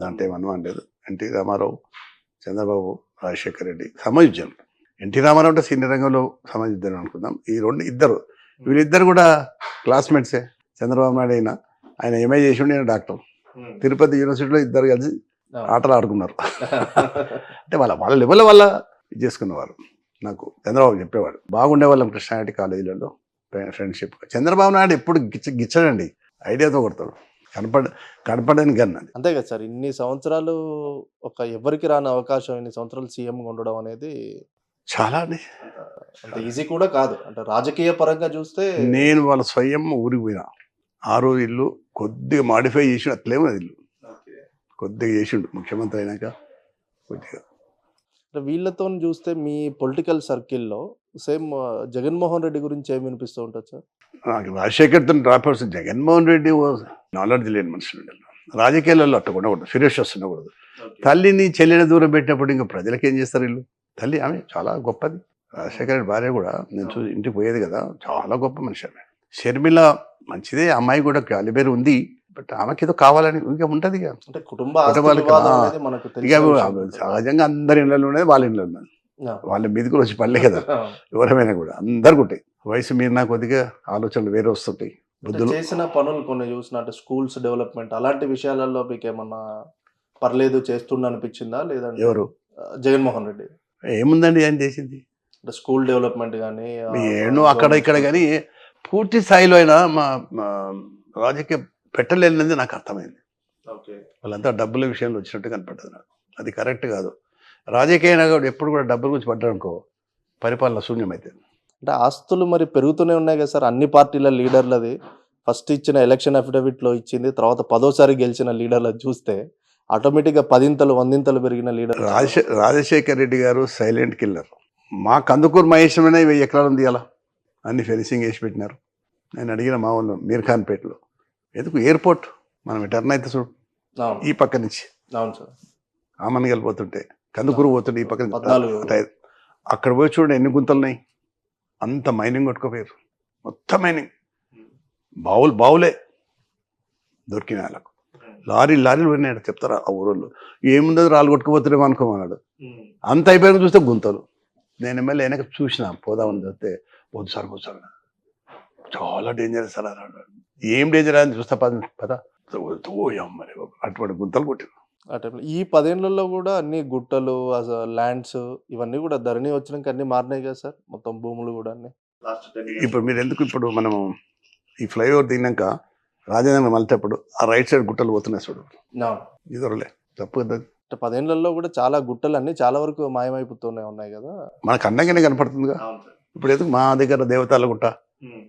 [SPEAKER 2] దాంట్లో ఏమన్నా లేదు. ఎన్టీ రామారావు, చంద్రబాబు, రాజశేఖర రెడ్డి సమయుజ్యం. ఎన్టీ రామారావు అంటే సీనియర్ రంగంలో సమయుజ్యం అనుకుందాం. ఈ ఇద్దరు వీళ్ళిద్దరు కూడా క్లాస్మేట్సే. చంద్రబాబు నాయుడు అయినా ఆయన ఎంఏ చేసి నేను డాక్టర్. తిరుపతి యూనివర్సిటీలో ఇద్దరు కలిసి ఆటలు ఆడుకున్నారు. అంటే వాళ్ళ లెవెల్ వల్ల ఇది చేసుకునేవారు. నాకు చంద్రబాబు చెప్పేవాడు బాగుండే వాళ్ళం కృష్ణారెడ్డి కాలేజీలలో ఫ్రెండ్షిప్. చంద్రబాబు నాయుడు ఎప్పుడు గిచ్చడండి, ఐడియాతో కొడతాడు. కనపడని గన్ అది.
[SPEAKER 1] అంతే కదా సార్. ఇన్ని సంవత్సరాలు ఎవరికి రాని అవకాశం, ఇన్ని సంవత్సరాలు సీఎంగా ఉండడం అనేది
[SPEAKER 2] చాలా అండి,
[SPEAKER 1] అంత ఈజీ కూడా కాదు. అంటే రాజకీయ పరంగా చూస్తే
[SPEAKER 2] నేను వాళ్ళ స్వయం ఊరికి పోయినా. ఆ రోజు ఇల్లు కొద్దిగా మాడిఫై చేసి అట్లేమో ఇల్లు కొద్దిగా చేసిండు ముఖ్యమంత్రి అయినాక కొద్దిగా.
[SPEAKER 1] వీళ్ళతో చూస్తే మీ పొలిటికల్ సర్కిల్‌లో సేమ్ జగన్మోహన్ రెడ్డి గురించి ఏమి వినిపిస్తూ ఉంటుంది సార్?
[SPEAKER 2] నాకు రాజశేఖర్తో డ్రాపర్స్. జగన్మోహన్ రెడ్డి నాలెడ్జ్ లేని మనుషులు. రాజకీయాలలో అట్టకుండా ఫిరేషస్ ఉండకూడదు. తల్లిని చెల్లిని దూరం పెట్టినప్పుడు ఇంకా ప్రజలకు ఏం చేస్తారు వీళ్ళు? తల్లి ఆమె చాలా గొప్పది. రాజశేఖర రెడ్డి భార్య కూడా నేను చూసి ఇంటికి పోయేది కదా, చాలా గొప్ప మనిషి ఆమె. షర్మిల మంచిదే, అమ్మాయి కూడా క్యాలిబర్ ఉంది. బట్ ఆమెకి ఏదో కావాలని ఇంకా ఉంటుంది.
[SPEAKER 1] అంటే
[SPEAKER 2] సహజంగా అందరి ఇళ్ళలో ఉన్నది, వాళ్ళ ఇళ్ళలో ఉన్నది. వాళ్ళ మీద కూడా వచ్చి పడలే కదా ఎవరైనా కూడా, అందరు ఉంటాయి. వయసు మీరు నాకు కొద్దిగా ఆలోచనలు వేరే వస్తుంటాయి. బుద్ధులు
[SPEAKER 1] చేసిన పనులు కొన్ని చూసినట్టు స్కూల్స్ డెవలప్మెంట్ అలాంటి విషయాలలో మీకు ఏమన్నా పర్లేదు చేస్తుండ అనిపించిందా? లేదంటే
[SPEAKER 2] ఎవరు?
[SPEAKER 1] జగన్మోహన్ రెడ్డి
[SPEAKER 2] ఏముందండి ఆయన చేసింది?
[SPEAKER 1] అంటే స్కూల్ డెవలప్మెంట్ కానీ
[SPEAKER 2] ఏమో అక్కడ ఇక్కడ కానీ పూర్తి స్థాయిలో అయినా మా రాజకీయ పెట్టలేనిది నాకు అర్థమైంది. వాళ్ళంతా డబ్బుల విషయంలో వచ్చినట్టు కనపడ్డది నాకు. అది కరెక్ట్ కాదు. రాజకీయ నాయకుడు ఎప్పుడు కూడా డబ్బుల గురించి పడ్డారనుకో పరిపాలన శూన్యమైతే.
[SPEAKER 1] అంటే ఆస్తులు మరి పెరుగుతూనే ఉన్నాయి కదా సార్ అన్ని పార్టీల లీడర్లది. ఫస్ట్ ఇచ్చిన ఎలక్షన్ అఫిడవిట్లో ఇచ్చింది, తర్వాత 10వ గెలిచిన లీడర్లు చూస్తే ఆటోమేటిక్గా 10ంతలు 100ంతలు పెరిగిన లీడర్
[SPEAKER 2] రాజశేఖర్ రెడ్డి గారు సైలెంట్ కిల్లర్. మా కందుకూరు మహేశ్వరమైన 1000 ఎకరాలు ఉంది అలా, అన్ని ఫెన్సింగ్ వేసి పెట్టినారు. నేను అడిగిన మా వాళ్ళు మీర్ఖాన్పేటలో ఎందుకు ఎయిర్పోర్ట్ మనం టర్న్ అయితే చూడు ఈ పక్క నుంచి.
[SPEAKER 1] అవును సార్.
[SPEAKER 2] ఆమన్ వెళ్ళిపోతుంటే కందుకూరు పోతుంటే ఈ పక్క అక్కడ పోయి చూడండి ఎన్ని గుంతలున్నాయి. అంత మైనింగ్ కొట్టుకోపోయారు, మొత్తం మైనింగ్. బావులే దొరికిన వాళ్ళకు. లారీలు పోయినాడు చెప్తారా ఆ ఊరోళ్ళు. ఏముందో రాళ్ళు కొట్టుకుపోతున్నామో అనుకోమన్నాడు. అంత అయిపోయిన చూస్తే గుంతలు. నేను ఎమ్మెల్యే వెనక చూసిన పోదామని చూస్తే వద్దు సార్ చాలా డేంజరస్ సార్ అన్నాడు. ఏం డేంజర్ అని చూస్తా పద మరి అటువంటి గుంతలు కొట్టారు.
[SPEAKER 1] ఈ 10 ఏళ్లలో కూడా అన్ని గుట్టలు ల్యాండ్స్ ఇవన్నీ కూడా ధరణి వచ్చినాక అన్ని మారినాయి కదా సార్, మొత్తం భూములు కూడా అన్ని.
[SPEAKER 2] ఇప్పుడు మీరు ఎందుకు ఇప్పుడు మనము ఈ ఫ్లైఓవర్ దిగినాక రాజధాని మళ్ళేటప్పుడు ఆ రైట్ సైడ్ గుట్టలు పోతున్నాయి చూడు, ఇదొరలే తప్పు కదా.
[SPEAKER 1] 10 ఏళ్లలో కూడా చాలా గుట్టలు అన్ని చాలా వరకు మాయమైపోతూనే ఉన్నాయి కదా,
[SPEAKER 2] మనకు అందంగానే కనపడుతుందిగా. ఇప్పుడు ఎందుకు మా దగ్గర దేవతాల గుట్ట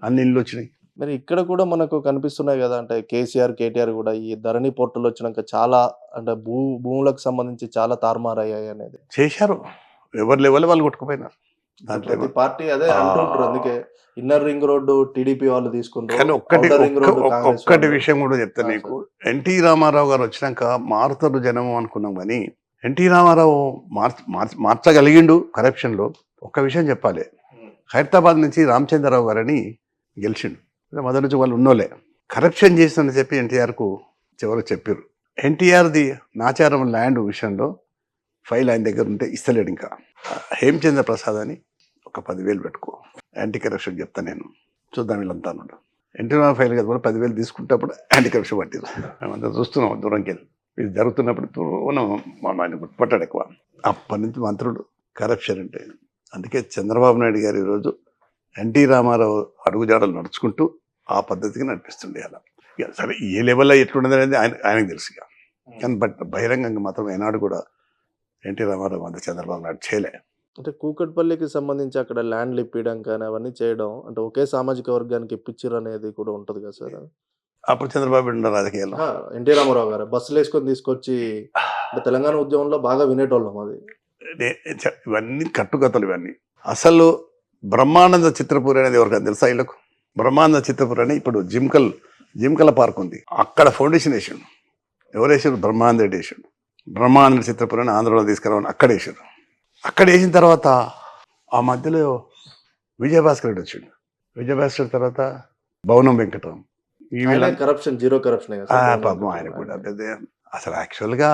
[SPEAKER 2] అన్ని ఇల్లు వచ్చినాయి.
[SPEAKER 1] మరి ఇక్కడ కూడా మనకు కనిపిస్తున్నాయి కదా, అంటే కేటీఆర్ కూడా ఈ ధరణి పోర్టల్ వచ్చినాక చాలా అంటే భూములకు సంబంధించి చాలా తారుమారయ్యాయి అనేది
[SPEAKER 2] చేశారు. ఎవరు లెవెల్ వాళ్ళు కొట్టుకుపోయినారు.
[SPEAKER 1] ప్రతి పార్టీ అదే అంటుంటారు. అందుకే ఇన్నర్ రింగ్ రోడ్డు టీడీపీ వాళ్ళు తీసుకుంటారు.
[SPEAKER 2] కానీ ఒక్కటి విషయం కూడా చెప్తాను నీకు. ఎన్టీ రామారావు గారు వచ్చినాక మారుతారు జనం అనుకున్నాం, కానీ ఎన్టీ రామారావు మార్చగలిగిండు కరప్షన్లో. ఒక్క విషయం చెప్పాలి, హైదరాబాద్ నుంచి రామచంద్రరావు గారని గెలిచిండు. మొదటి నుంచి వాళ్ళు ఉన్నోలే కరప్షన్ చేసిందని చెప్పి ఎన్టీఆర్కు చివరికి చెప్పారు. ఎన్టీఆర్ది నాచారం ల్యాండ్ విషయంలో ఫైల్ ఆయన దగ్గర ఉంటే ఇస్తలేడు. ఇంకా హేమచంద్ర ప్రసాద్ అని ఒక 10,000 పెట్టుకో, యాంటీ కరప్షన్ చెప్తాను నేను, చూద్దాం వీళ్ళంతా అన్నాడు. ఎన్టీ రామారావు ఫైల్ కదా 10,000 తీసుకుంటప్పుడు యాంటీ కరప్షన్ పట్టిరు. మేమంతా చూస్తున్నాం దూరంకి వెళ్ళి. ఇది జరుగుతున్నప్పుడు ఆయన పట్టాడు ఎక్కువ. అప్పటి నుంచి మంత్రులు కరప్షన్ అంటే. అందుకే చంద్రబాబు నాయుడు గారు ఈరోజు ఎన్టీ రామారావు అడుగుజాడలు నడుచుకుంటూ ఆ పద్ధతికి నడిపిస్తుండే. అలా సరే ఏ లెవెల్లో ఎట్లుండదు అనేది ఆయనకు తెలుసు. కానీ బట్ బహిరంగంగా మాత్రం ఏనాడు కూడా ఎన్టీ రామారావు అంత చంద్రబాబు నాయుడు చేయలే.
[SPEAKER 1] అంటే కూకట్పల్లికి సంబంధించి అక్కడ ల్యాండ్‌లు ఇప్పియడం కానీ అవన్నీ చేయడం అంటే ఒకే సామాజిక వర్గానికి ఇప్పిచ్చిరనేది కూడా ఉంటది కదా సార్?
[SPEAKER 2] అప్పుడు చంద్రబాబు ఉన్న రాజకీయాల్లో
[SPEAKER 1] అహా! ఎన్టీ రామారావు గారు బస్సులేసుకొని తీసుకొచ్చి అంటే తెలంగాణ ఉద్యమంలో బాగా వినేటోళ్ళం అది.
[SPEAKER 2] ఇవన్నీ కట్టుకథలు ఇవన్నీ. అసలు బ్రహ్మానంద చిత్రపూరి అనేది ఎవరికైనా తెలుసా వీళ్ళకు? బ్రహ్మానంద చిత్రపూరి అని ఇప్పుడు జింకల పార్క్ ఉంది, అక్కడ ఫౌండేషన్ వేసాడు. ఎవరు వేసారు? బ్రహ్మానంద రెడ్డి వేసాడు. బ్రహ్మానంద చిత్రపూరి అని ఆంధ్రలో తీసుకురావని అక్కడ వేసాడు. అక్కడ వేసిన తర్వాత ఆ మధ్యలో విజయభాస్కర్ రెడ్డి వచ్చాడు. విజయభాస్కర్ తర్వాత భవనం వెంకటరాం.
[SPEAKER 1] ఆయన కరప్షన్ జీరో కరప్షనే కదా సార్?
[SPEAKER 2] పాపం ఆయన కూడా పెద్ద అసలు యాక్చువల్గా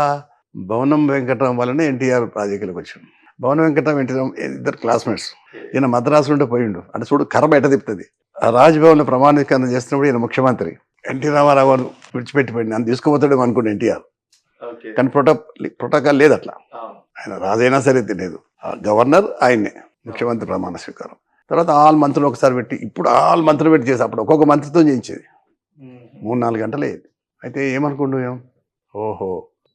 [SPEAKER 2] భవనం వెంకటరాం వల్లనే ఎన్టీఆర్ రాజకీయాలకు వచ్చాడు. భవనం వెంకటరాం ఎన్టీఆర్ ఇద్దరు క్లాస్మేట్స్. ఈయన మద్రాసు నుండి పోయిండు అంటే చూడు కర్ర బయట తిప్పుతుంది. ఆ రాజ్భవన్లో ప్రమాణీకరణ చేస్తున్నప్పుడు ఈయన ముఖ్యమంత్రి. ఎన్టీ రామారావు గారు విడిచిపెట్టిపోయింది, నన్ను తీసుకుపోతాడేమో అనుకోండి ఎన్టీఆర్. కానీ ప్రోటోకాల్ లేదు అట్లా. ఆయన రాజైనా సరే తెలియదు, గవర్నర్ ఆయన్నే ముఖ్యమంత్రి ప్రమాణ స్వీకారం. తర్వాత ఆల్ మంత్రులు ఒకసారి పెట్టి, ఇప్పుడు ఆల్ మంత్రులు పెట్టి చేసి అప్పుడు ఒక్కొక్క మంత్రితో చేయించేది 3-4 గంటలు అయ్యేది. అయితే ఏమనుకుంటూ ఓహో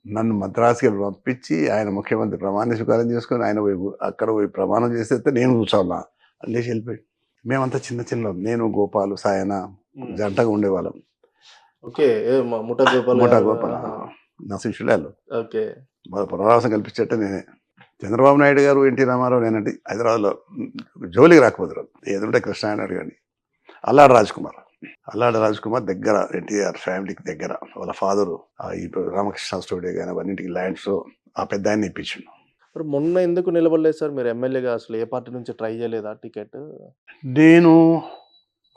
[SPEAKER 2] నన్ను మద్రాసుకి పంపించి ఆయన ముఖ్యమంత్రి ప్రమాణ స్వీకారం చేసుకొని ఆయన పోయి అక్కడ పోయి ప్రమాణం చేస్తే నేను కూర్చోవాలా అనేసి వెళ్ళిపోయి. మేమంతా చిన్న నేను గోపాలు సాయన జంటగా ఉండేవాళ్ళం.
[SPEAKER 1] ఓకే. ముఠా
[SPEAKER 2] గోపాల్ నా శిష్యులు.
[SPEAKER 1] ఓకే.
[SPEAKER 2] పునరావాసం కల్పించేట్టే నేనే. చంద్రబాబు నాయుడు గారు ఎన్టీ రామారావు నేనంటే హైదరాబాద్లో జోలికి రాకపోతారు. ఏదంటే కృష్ణాయన గారిని అల్లాడి రాజ్ కుమార్ దగ్గర ఎన్టీఆర్ ఫ్యామిలీకి దగ్గర. వాళ్ళ ఫాదరు ఇప్పుడు రామకృష్ణ స్టూడియో కానీ అవన్నింటికి ల్యాండ్స్ ఆ పెద్ద ఆయన ఇప్పించిండు.
[SPEAKER 1] మరి మొన్న ఎందుకు నిలబడలేదు సార్ మీరు ఎమ్మెల్యేగా? అసలు ఏ పార్టీ నుంచి ట్రై చేయలేదా టికెట్?
[SPEAKER 2] నేను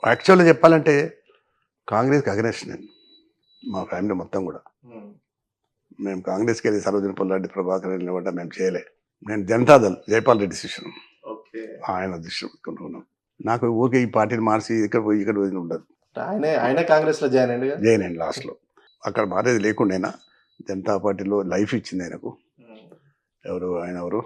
[SPEAKER 2] యాక్చువల్గా చెప్పాలంటే కాంగ్రెస్కి అగ్రెస్ట్ నేను, మా ఫ్యామిలీ మొత్తం కూడా. మేము కాంగ్రెస్కి వెళ్ళి సరోజిని పొల్లారెడ్డి ప్రభాకర్ నిలబడ్డా మేము చేయలే. నేను జనతాదళ్ జైపాల్ రెడ్డి శిష్యును, ఆయన దృష్టి. నాకు ఊరికే ఈ పార్టీని మార్చి ఇక్కడ పోయి ఉండదు.
[SPEAKER 1] ఆయన కాంగ్రెస్ లో జాయిన్
[SPEAKER 2] అయ్యండి లాస్ట్లో. అక్కడ మారేది లేకుండా జనతా పార్టీలో లైఫ్ ఇచ్చింది ఆయనకు. ఎవరు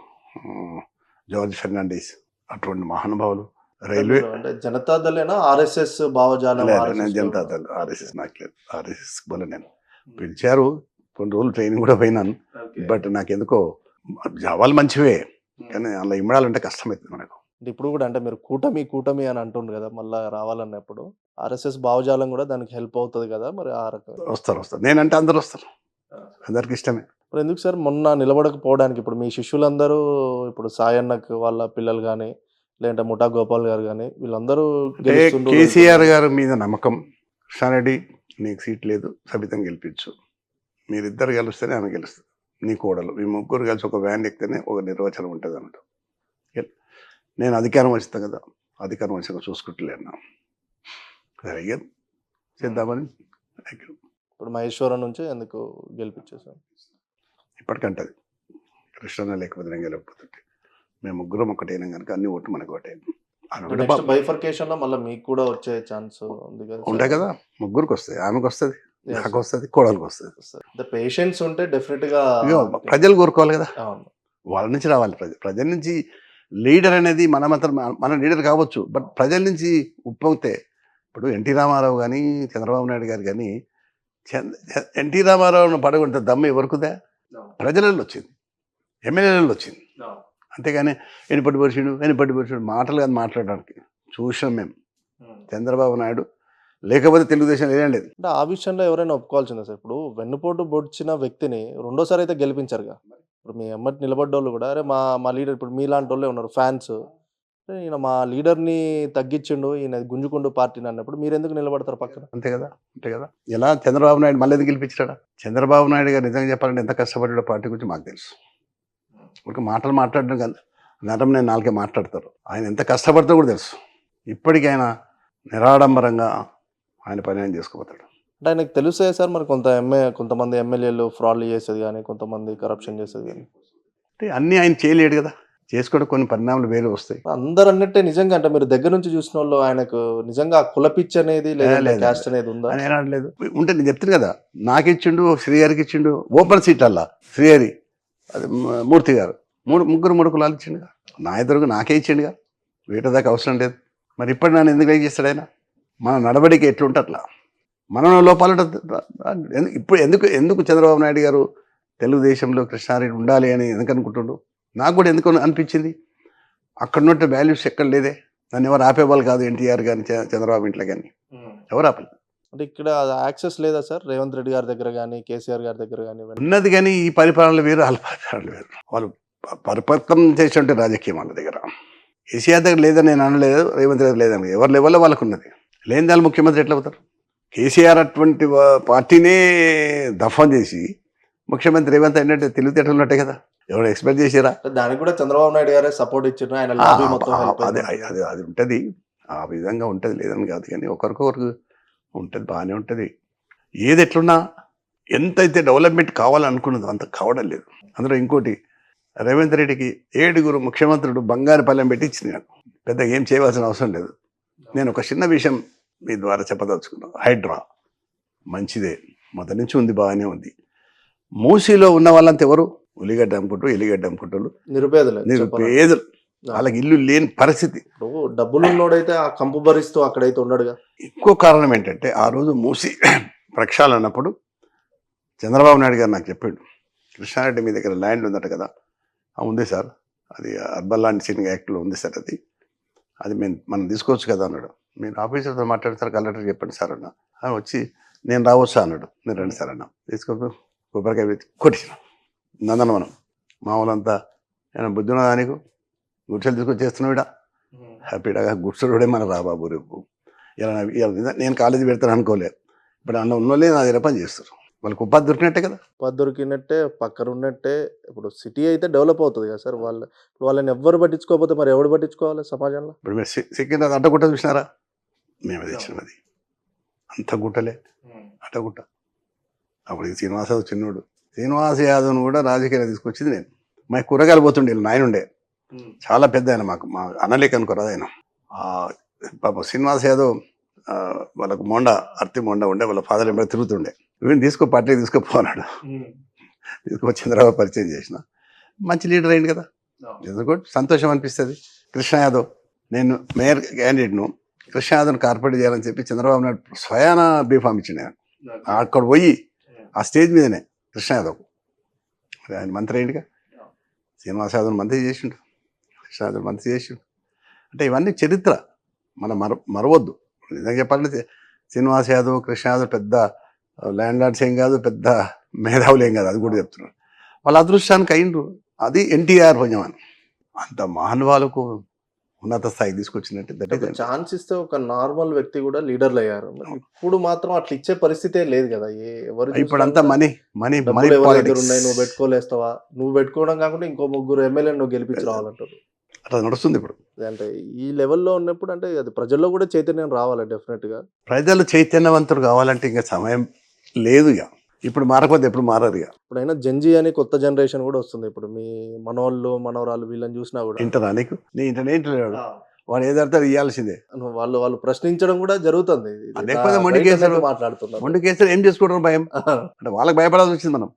[SPEAKER 2] జార్జ్ ఫెర్నాండిస్ అటువంటి మహానుభావులు. రైల్వే
[SPEAKER 1] జనతాదళేనా ఆర్ఎస్ఎస్ భావజాలం?
[SPEAKER 2] జనతాదళ్ ఆర్ఎస్ఎస్ నాకు లేదు. ఆర్ఎస్ఎస్ వల్ల నేను పిలిచారు, కొన్ని రోజులు ట్రైనింగ్ కూడా పోయినాను. బట్ నాకెందుకో జవాలు మంచివే కానీ అలా ఇమ్మడాలంటే కష్టమవుతుంది మనకు.
[SPEAKER 1] ఇప్పుడు కూడా అంటే మీరు కూటమి అని అంటుండ్రు కదా, మళ్ళీ రావాలన్నప్పుడు ఆర్ఎస్ఎస్ భావజాలం కూడా దానికి హెల్ప్ అవుతుంది కదా. మరి ఆ రకంగా
[SPEAKER 2] వస్తారు నేనంటే అందరు వస్తారు, అందరికి ఇష్టమే.
[SPEAKER 1] మరి ఎందుకు సార్ మొన్న నిలబడకపోవడానికి? ఇప్పుడు మీ శిష్యులందరూ ఇప్పుడు సాయన్నకు వాళ్ళ పిల్లలు కానీ లేదంటే ముఠా గోపాల్ గారు కానీ వీళ్ళందరూ
[SPEAKER 2] కేసీఆర్ గారి మీద నమ్మకం. కృష్ణారెడ్డి నీకు సీట్ లేదు, సబితం గెలిపించు, మీరిద్దరు గెలిస్తేనే ఆమె గెలుస్తుంది, నీ కోడలు, మీ ముగ్గురు కలిసి ఒక వ్యాన్ ఎక్కితేనే ఒక నిర్వచనం ఉంటుంది అన్నట్టు. నేను అధికారం వచ్చింది కదా, అధికారం వచ్చాక చూసుకుంటలేను సరే చేద్దామని.
[SPEAKER 1] ఇప్పుడు మహేశ్వరం నుంచి ఎందుకు గెలిపించేసాం?
[SPEAKER 2] ఇప్పటికంటే అది కృష్ణ లేకపోతే నేను గెలకపోతుంటే మేము ముగ్గురం ఒకటైనా కనుక అన్ని ఓట్లు మనకు ఒకటే.
[SPEAKER 1] బైఫర్కేషన్ లో మళ్ళీ మీకు కూడా వచ్చే ఛాన్స్ ఉంది కదా?
[SPEAKER 2] ఉంటాయి కదా, ముగ్గురికి వస్తాయి, ఆమెకు వస్తుంది, నాకు వస్తుంది, కోడలకు వస్తుంది.
[SPEAKER 1] పేషెన్స్ ఉంటే డెఫినెట్ గా
[SPEAKER 2] ప్రజలు కోరుకోవాలి కదా, వాళ్ళ నుంచి రావాలి. ప్రజల నుంచి లీడర్ అనేది మన లీడర్ కావచ్చు, బట్ ప్రజల నుంచి ఉప్పొంగితే. ఇప్పుడు ఎన్టీ రామారావు కానీ చంద్రబాబు నాయుడు గారు కానీ ఎన్టీ రామారావును పడగొంటే దమ్ము ఎవరికిదా? ప్రజలలో వచ్చింది, ఎమ్మెల్యేలలో వచ్చింది. అంతేగాని ఎనిపట్టి పరిచిండు మాటలు కాదు మాట్లాడడానికి. చూసాం మేము చంద్రబాబు నాయుడు లేకపోతే తెలుగుదేశం లేదండి.
[SPEAKER 1] అంటే ఆ విషయంలో ఎవరైనా ఒప్పుకోవాల్సిందే సార్. ఇప్పుడు వెన్నుపోటు పొడిచిన వ్యక్తిని రెండోసారి అయితే గెలిపించారుగా. ఇప్పుడు మీ ఎమ్మటి నిలబడ్డోళ్ళు కూడా అరే మా లీడర్, ఇప్పుడు మీలాంటి వాళ్ళే ఉన్నారు ఫ్యాన్స్, ఈయన మా లీడర్ని తగ్గించిండు, ఈయన గుంజుకుండు పార్టీని అన్నప్పుడు మీరు ఎందుకు నిలబడతారు పక్కన?
[SPEAKER 2] అంతే కదా. ఎలా చంద్రబాబు నాయుడు మళ్ళీ ఎందుకు గెలిపించాడా? చంద్రబాబు నాయుడు గారు నిజంగా చెప్పాలంటే ఎంత కష్టపడ్డాడో పార్టీ గురించి మాకు తెలుసు. ఒక మాటలు మాట్లాడడం కాదు, నరం నేను నాలుగే మాట్లాడతారు. ఆయన ఎంత కష్టపడతాడో కూడా తెలుసు. ఇప్పటికీ ఆయన నిరాడంబరంగా ఆయన పని ఆయన చేసుకోపోతాడు.
[SPEAKER 1] అంటే ఆయనకు తెలుసే సార్. మరి కొంతమంది ఎమ్మెల్యేలు ఫ్రాడ్లు చేసేది కానీ కొంతమంది కరప్షన్ చేసేది కానీ
[SPEAKER 2] అంటే అన్నీ ఆయన చేయలేడు కదా, చేసుకోవడం కొన్ని పరిణామాలు వేరే వస్తాయి.
[SPEAKER 1] అందరు అన్నట్టే నిజంగా అంటే మీరు దగ్గర నుంచి చూసిన వాళ్ళు ఆయనకు నిజంగా కులపిచ్చి అనేది లేదా క్యాస్ట్ అనేది ఉందా?
[SPEAKER 2] ఆయన ఏనాడలేదు. ఉంటే నేను చెప్తాను కదా, నాకు ఇచ్చిండు, శ్రీహరికి ఇచ్చిండు, ఓపెన్ సీట్ అలా శ్రీహరి, అది మూర్తి గారు, ముగ్గురు కులాలు ఇచ్చిండుగా. నా ఇద్దరు నాకే ఇచ్చిండుగా, వీటి దాకా అవసరం లేదు. మరి ఇప్పటి నన్ను ఎందుకు లైక్ చేస్తాడు ఆయన? మన నడవడికి ఎట్లుంటే అట్లా, మన లోపాలు ఇప్పుడు ఎందుకు చంద్రబాబు నాయుడు గారు తెలుగుదేశంలో కృష్ణారెడ్డి ఉండాలి అని ఎందుకు అనుకుంటుండు? నాకు కూడా ఎందుకు అనిపించింది. అక్కడ ఉన్నట్టు వాల్యూస్ ఎక్కడ లేదే. నన్ను ఎవరు ఆపేవాళ్ళు కాదు, ఎన్టీఆర్ కానీ చంద్రబాబు ఇంట్లో కానీ ఎవరు ఆపలేదు.
[SPEAKER 1] అంటే ఇక్కడ యాక్సెస్ లేదా సార్ రేవంత్ రెడ్డి గారి దగ్గర గానీ, కేసీఆర్ గారి దగ్గర గానీ ఇవన్నీ?
[SPEAKER 2] ఉన్నది కానీ ఈ పరిపాలనలు వేరు, వాళ్ళ పరిపాలనలు వేరు. వాళ్ళు పరిపక్వం చేసినట్టు రాజకీయం వాళ్ళ దగ్గర. కేసీఆర్ దగ్గర లేదని నేను అనలేదు, రేవంత్ రెడ్డి లేదని. ఎవరి లెవెల్లో వాళ్ళకు ఉన్నది. లేని దాని ముఖ్యమంత్రి ఎట్లా అవుతారు? కేసీఆర్ అటువంటి పార్టీనే దఫన్ చేసి ముఖ్యమంత్రి రేవంత్ అయినట్టు తెలివితేటలు ఉన్నట్టే కదా. ఎవరు ఎక్స్పెక్ట్ చేసారా?
[SPEAKER 1] దానికి కూడా చంద్రబాబు నాయుడు గారే సపోర్ట్ ఇచ్చారు, ఆయన లాబీ మొత్తం help
[SPEAKER 2] అది
[SPEAKER 1] అయింది.
[SPEAKER 2] అది అది ఉంటుంది, ఆ విధంగా ఉంటుంది, లేదని కాదు. కానీ ఒకరికొకరికి ఉంటుంది, బాగానే ఉంటుంది. ఏది ఎట్లున్నా ఎంతైతే డెవలప్మెంట్ కావాలనుకున్నదో అంత కావడం లేదు. అందులో ఇంకోటి, రేవంత్ రెడ్డికి 7 ముఖ్యమంత్రులు బంగారు పల్లెం పెట్టి ఇచ్చినాడు. పెద్దగా ఏం చేయవలసిన అవసరం లేదు. నేను ఒక చిన్న విషయం మీ ద్వారా చెప్పదలుచుకున్నాను. హైడ్రా మంచిదే, మొదటి నుంచి ఉంది, బాగానే ఉంది. మూసీలో ఉన్న వాళ్ళంతా ఎవరు? ఉల్లిగడ్డ అమ్ముకుంటూ ఎల్లిగడ్డ అమ్ముకుంటారు,
[SPEAKER 1] నిరుపేదలే చెప్పాలంటే.
[SPEAKER 2] నిరుపేదలు. వాళ్ళకి ఇల్లు లేని పరిస్థితి.
[SPEAKER 1] ఇప్పుడు డబ్బులు ఉన్నోడైతే ఆ కంపు భరిస్తూ అక్కడైతే ఉన్నాడుగా.
[SPEAKER 2] ఇంకో కారణం ఏంటంటే, ఆ రోజు మూసి ప్రక్షాళన అన్నప్పుడు చంద్రబాబు నాయుడు గారు నాకు చెప్పాడు, కృష్ణారెడ్డి మీ దగ్గర ల్యాండ్ ఉందట కదా. ఉంది సార్, అది అర్బన్ ల్యాండ్ సీనింగ్ యాక్ట్లో ఉంది సార్, అది మనం తీసుకోవచ్చు కదా అన్నాడు. మీరు ఆఫీసర్తో మాట్లాడతారు, కలెక్టర్ చెప్పండి సార్ అన్న. వచ్చి నేను రావచ్చా అన్నాడు. నేను రండి సార్ అన్న. తీసుకో కొబ్బరికాయ పెట్టి కొట్టిన నందనవనం. మామూలంతా నేను బుద్ధి ఉన్నదా నీకు? గుడ్సలు తీసుకొచ్చి చేస్తున్నావుడా? హ్యాపీగా గుడ్సలుడే మన రాబాబు రేపు. ఇలా నేను కాలేజీ పెడతాను అనుకోలేదు. ఇప్పుడు అన్న ఉన్నోళ్ళే నా దగ్గర పని చేస్తారు. వాళ్ళకి ఉపాధి దొరికినట్టే కదా.
[SPEAKER 1] ఉపాధి దొరికినట్టే, పక్కన ఉన్నట్టే. ఇప్పుడు సిటీ అయితే డెవలప్ అవుతుంది కదా సార్. వాళ్ళని ఎవ్వరు పట్టించుకోకపోతే మరి ఎవరు పట్టించుకోవాలి సమాజంలో?
[SPEAKER 2] ఇప్పుడు మీరు సికింద్రాబాద్ అడ్డగుట్ట చూసినారా? మేము తెచ్చినది అంత గుట్టలే, అడ్డగుట్ట. అప్పుడు ఈ శ్రీనివాస్ యాదవ్ చిన్నోడు. శ్రీనివాస్ యాదవ్ను కూడా రాజకీయాలు తీసుకొచ్చింది నేను. మా కూరగాయలు పోతుండే నాయన ఉండే, చాలా పెద్ద ఆయన, మా అనలేక అనుకోరాదు ఆయన. పాప శ్రీనివాస్ యాదవ్ వాళ్ళకు అర్తి మొండ ఉండే, వాళ్ళ ఫాదర్ ఎంబడి తిరుగుతుండే. వీడిని పార్టీ తీసుకుపోన్నాడు. తీసుకుపోయి చంద్రబాబు పరిచయం చేసిన. మంచి లీడర్ అయింది కదా, ఎందుకు సంతోషం అనిపిస్తుంది. కృష్ణ యాదవ్, నేను మేయర్ క్యాండిడేట్ను, కృష్ణ యాదవ్ని కార్పొరేట్ చేయాలని చెప్పి చంద్రబాబు నాయుడు స్వయాన బీఫామ్ ఇచ్చిండు. అక్కడ పోయి ఆ స్టేజ్ మీదనే కృష్ణ యాదవ్ ఆయన మంత్రి అయిందిగా. శ్రీనివాస్ యాదవ్ మంత్రి చేసిండు, కృష్ణ యాదవ్ మంత్రి చేసిండు. అంటే ఇవన్నీ చరిత్ర, మనం మరవద్దు. నిజంగా చెప్పాలంటే శ్రీనివాస్ యాదవ్, కృష్ణ యాదవ్ పెద్ద ల్యాండ్ లార్డ్స్ ఏం కాదు, పెద్ద మేధావులు ఏం కాదు, అది కూడా చెప్తున్నారు. వాళ్ళ అదృష్టానికి అయిండ్రు. అది ఎన్టీఆర్ పుణ్యమని. అంత మహానుభావులకు ఉన్నత స్థాయికి తీసుకొచ్చినట్టు.
[SPEAKER 1] ఛాన్స్ ఇస్తే ఒక నార్మల్ వ్యక్తి కూడా లీడర్లు అయ్యారు. ఇప్పుడు మాత్రం అట్లా ఇచ్చే పరిస్థితే లేదు కదా. ఎవరు
[SPEAKER 2] ఇప్పుడు అంతా మనీ మనీ మనీ
[SPEAKER 1] దగ్గర ఉన్నాయి, నువ్వు పెట్టుకోలేస్తావా? నువ్వు పెట్టుకోవడం కాకుండా ఇంకో 3 ఎమ్మెల్యేలు నువ్వు గెలిపించి రావాలంటారు.
[SPEAKER 2] అట్లా నడుస్తుంది ఇప్పుడు.
[SPEAKER 1] అంటే ఈ లెవెల్లో ఉన్నప్పుడు అంటే అది ప్రజల్లో కూడా చైతన్యం రావాలి డెఫినెట్ గా.
[SPEAKER 2] ప్రజలు చైతన్యవంతులు కావాలంటే ఇంకా సమయం లేదు. ఇక ఇప్పుడు మారకపోతే ఎప్పుడు మారదు. ఇక
[SPEAKER 1] ఇప్పుడైనా జంజీ అని కొత్త జనరేషన్ కూడా వస్తుంది. ఇప్పుడు మీ మనోళ్ళు మనవరాలు వీళ్ళని చూసినా కూడా
[SPEAKER 2] ఇంటరా నీకు? నీ ఇంటర్నెట్ వాడు ఏదైతే ఇవ్వాల్సిందే.
[SPEAKER 1] వాళ్ళు ప్రశ్నించడం కూడా జరుగుతుంది.
[SPEAKER 2] లేకపోతే మొండికేసారు,
[SPEAKER 1] మాట్లాడుతున్నారు.
[SPEAKER 2] మొండికేసారు ఏం చేసుకోవడం భయం అంటే వాళ్ళకి భయపడాల్సి వచ్చింది. మనం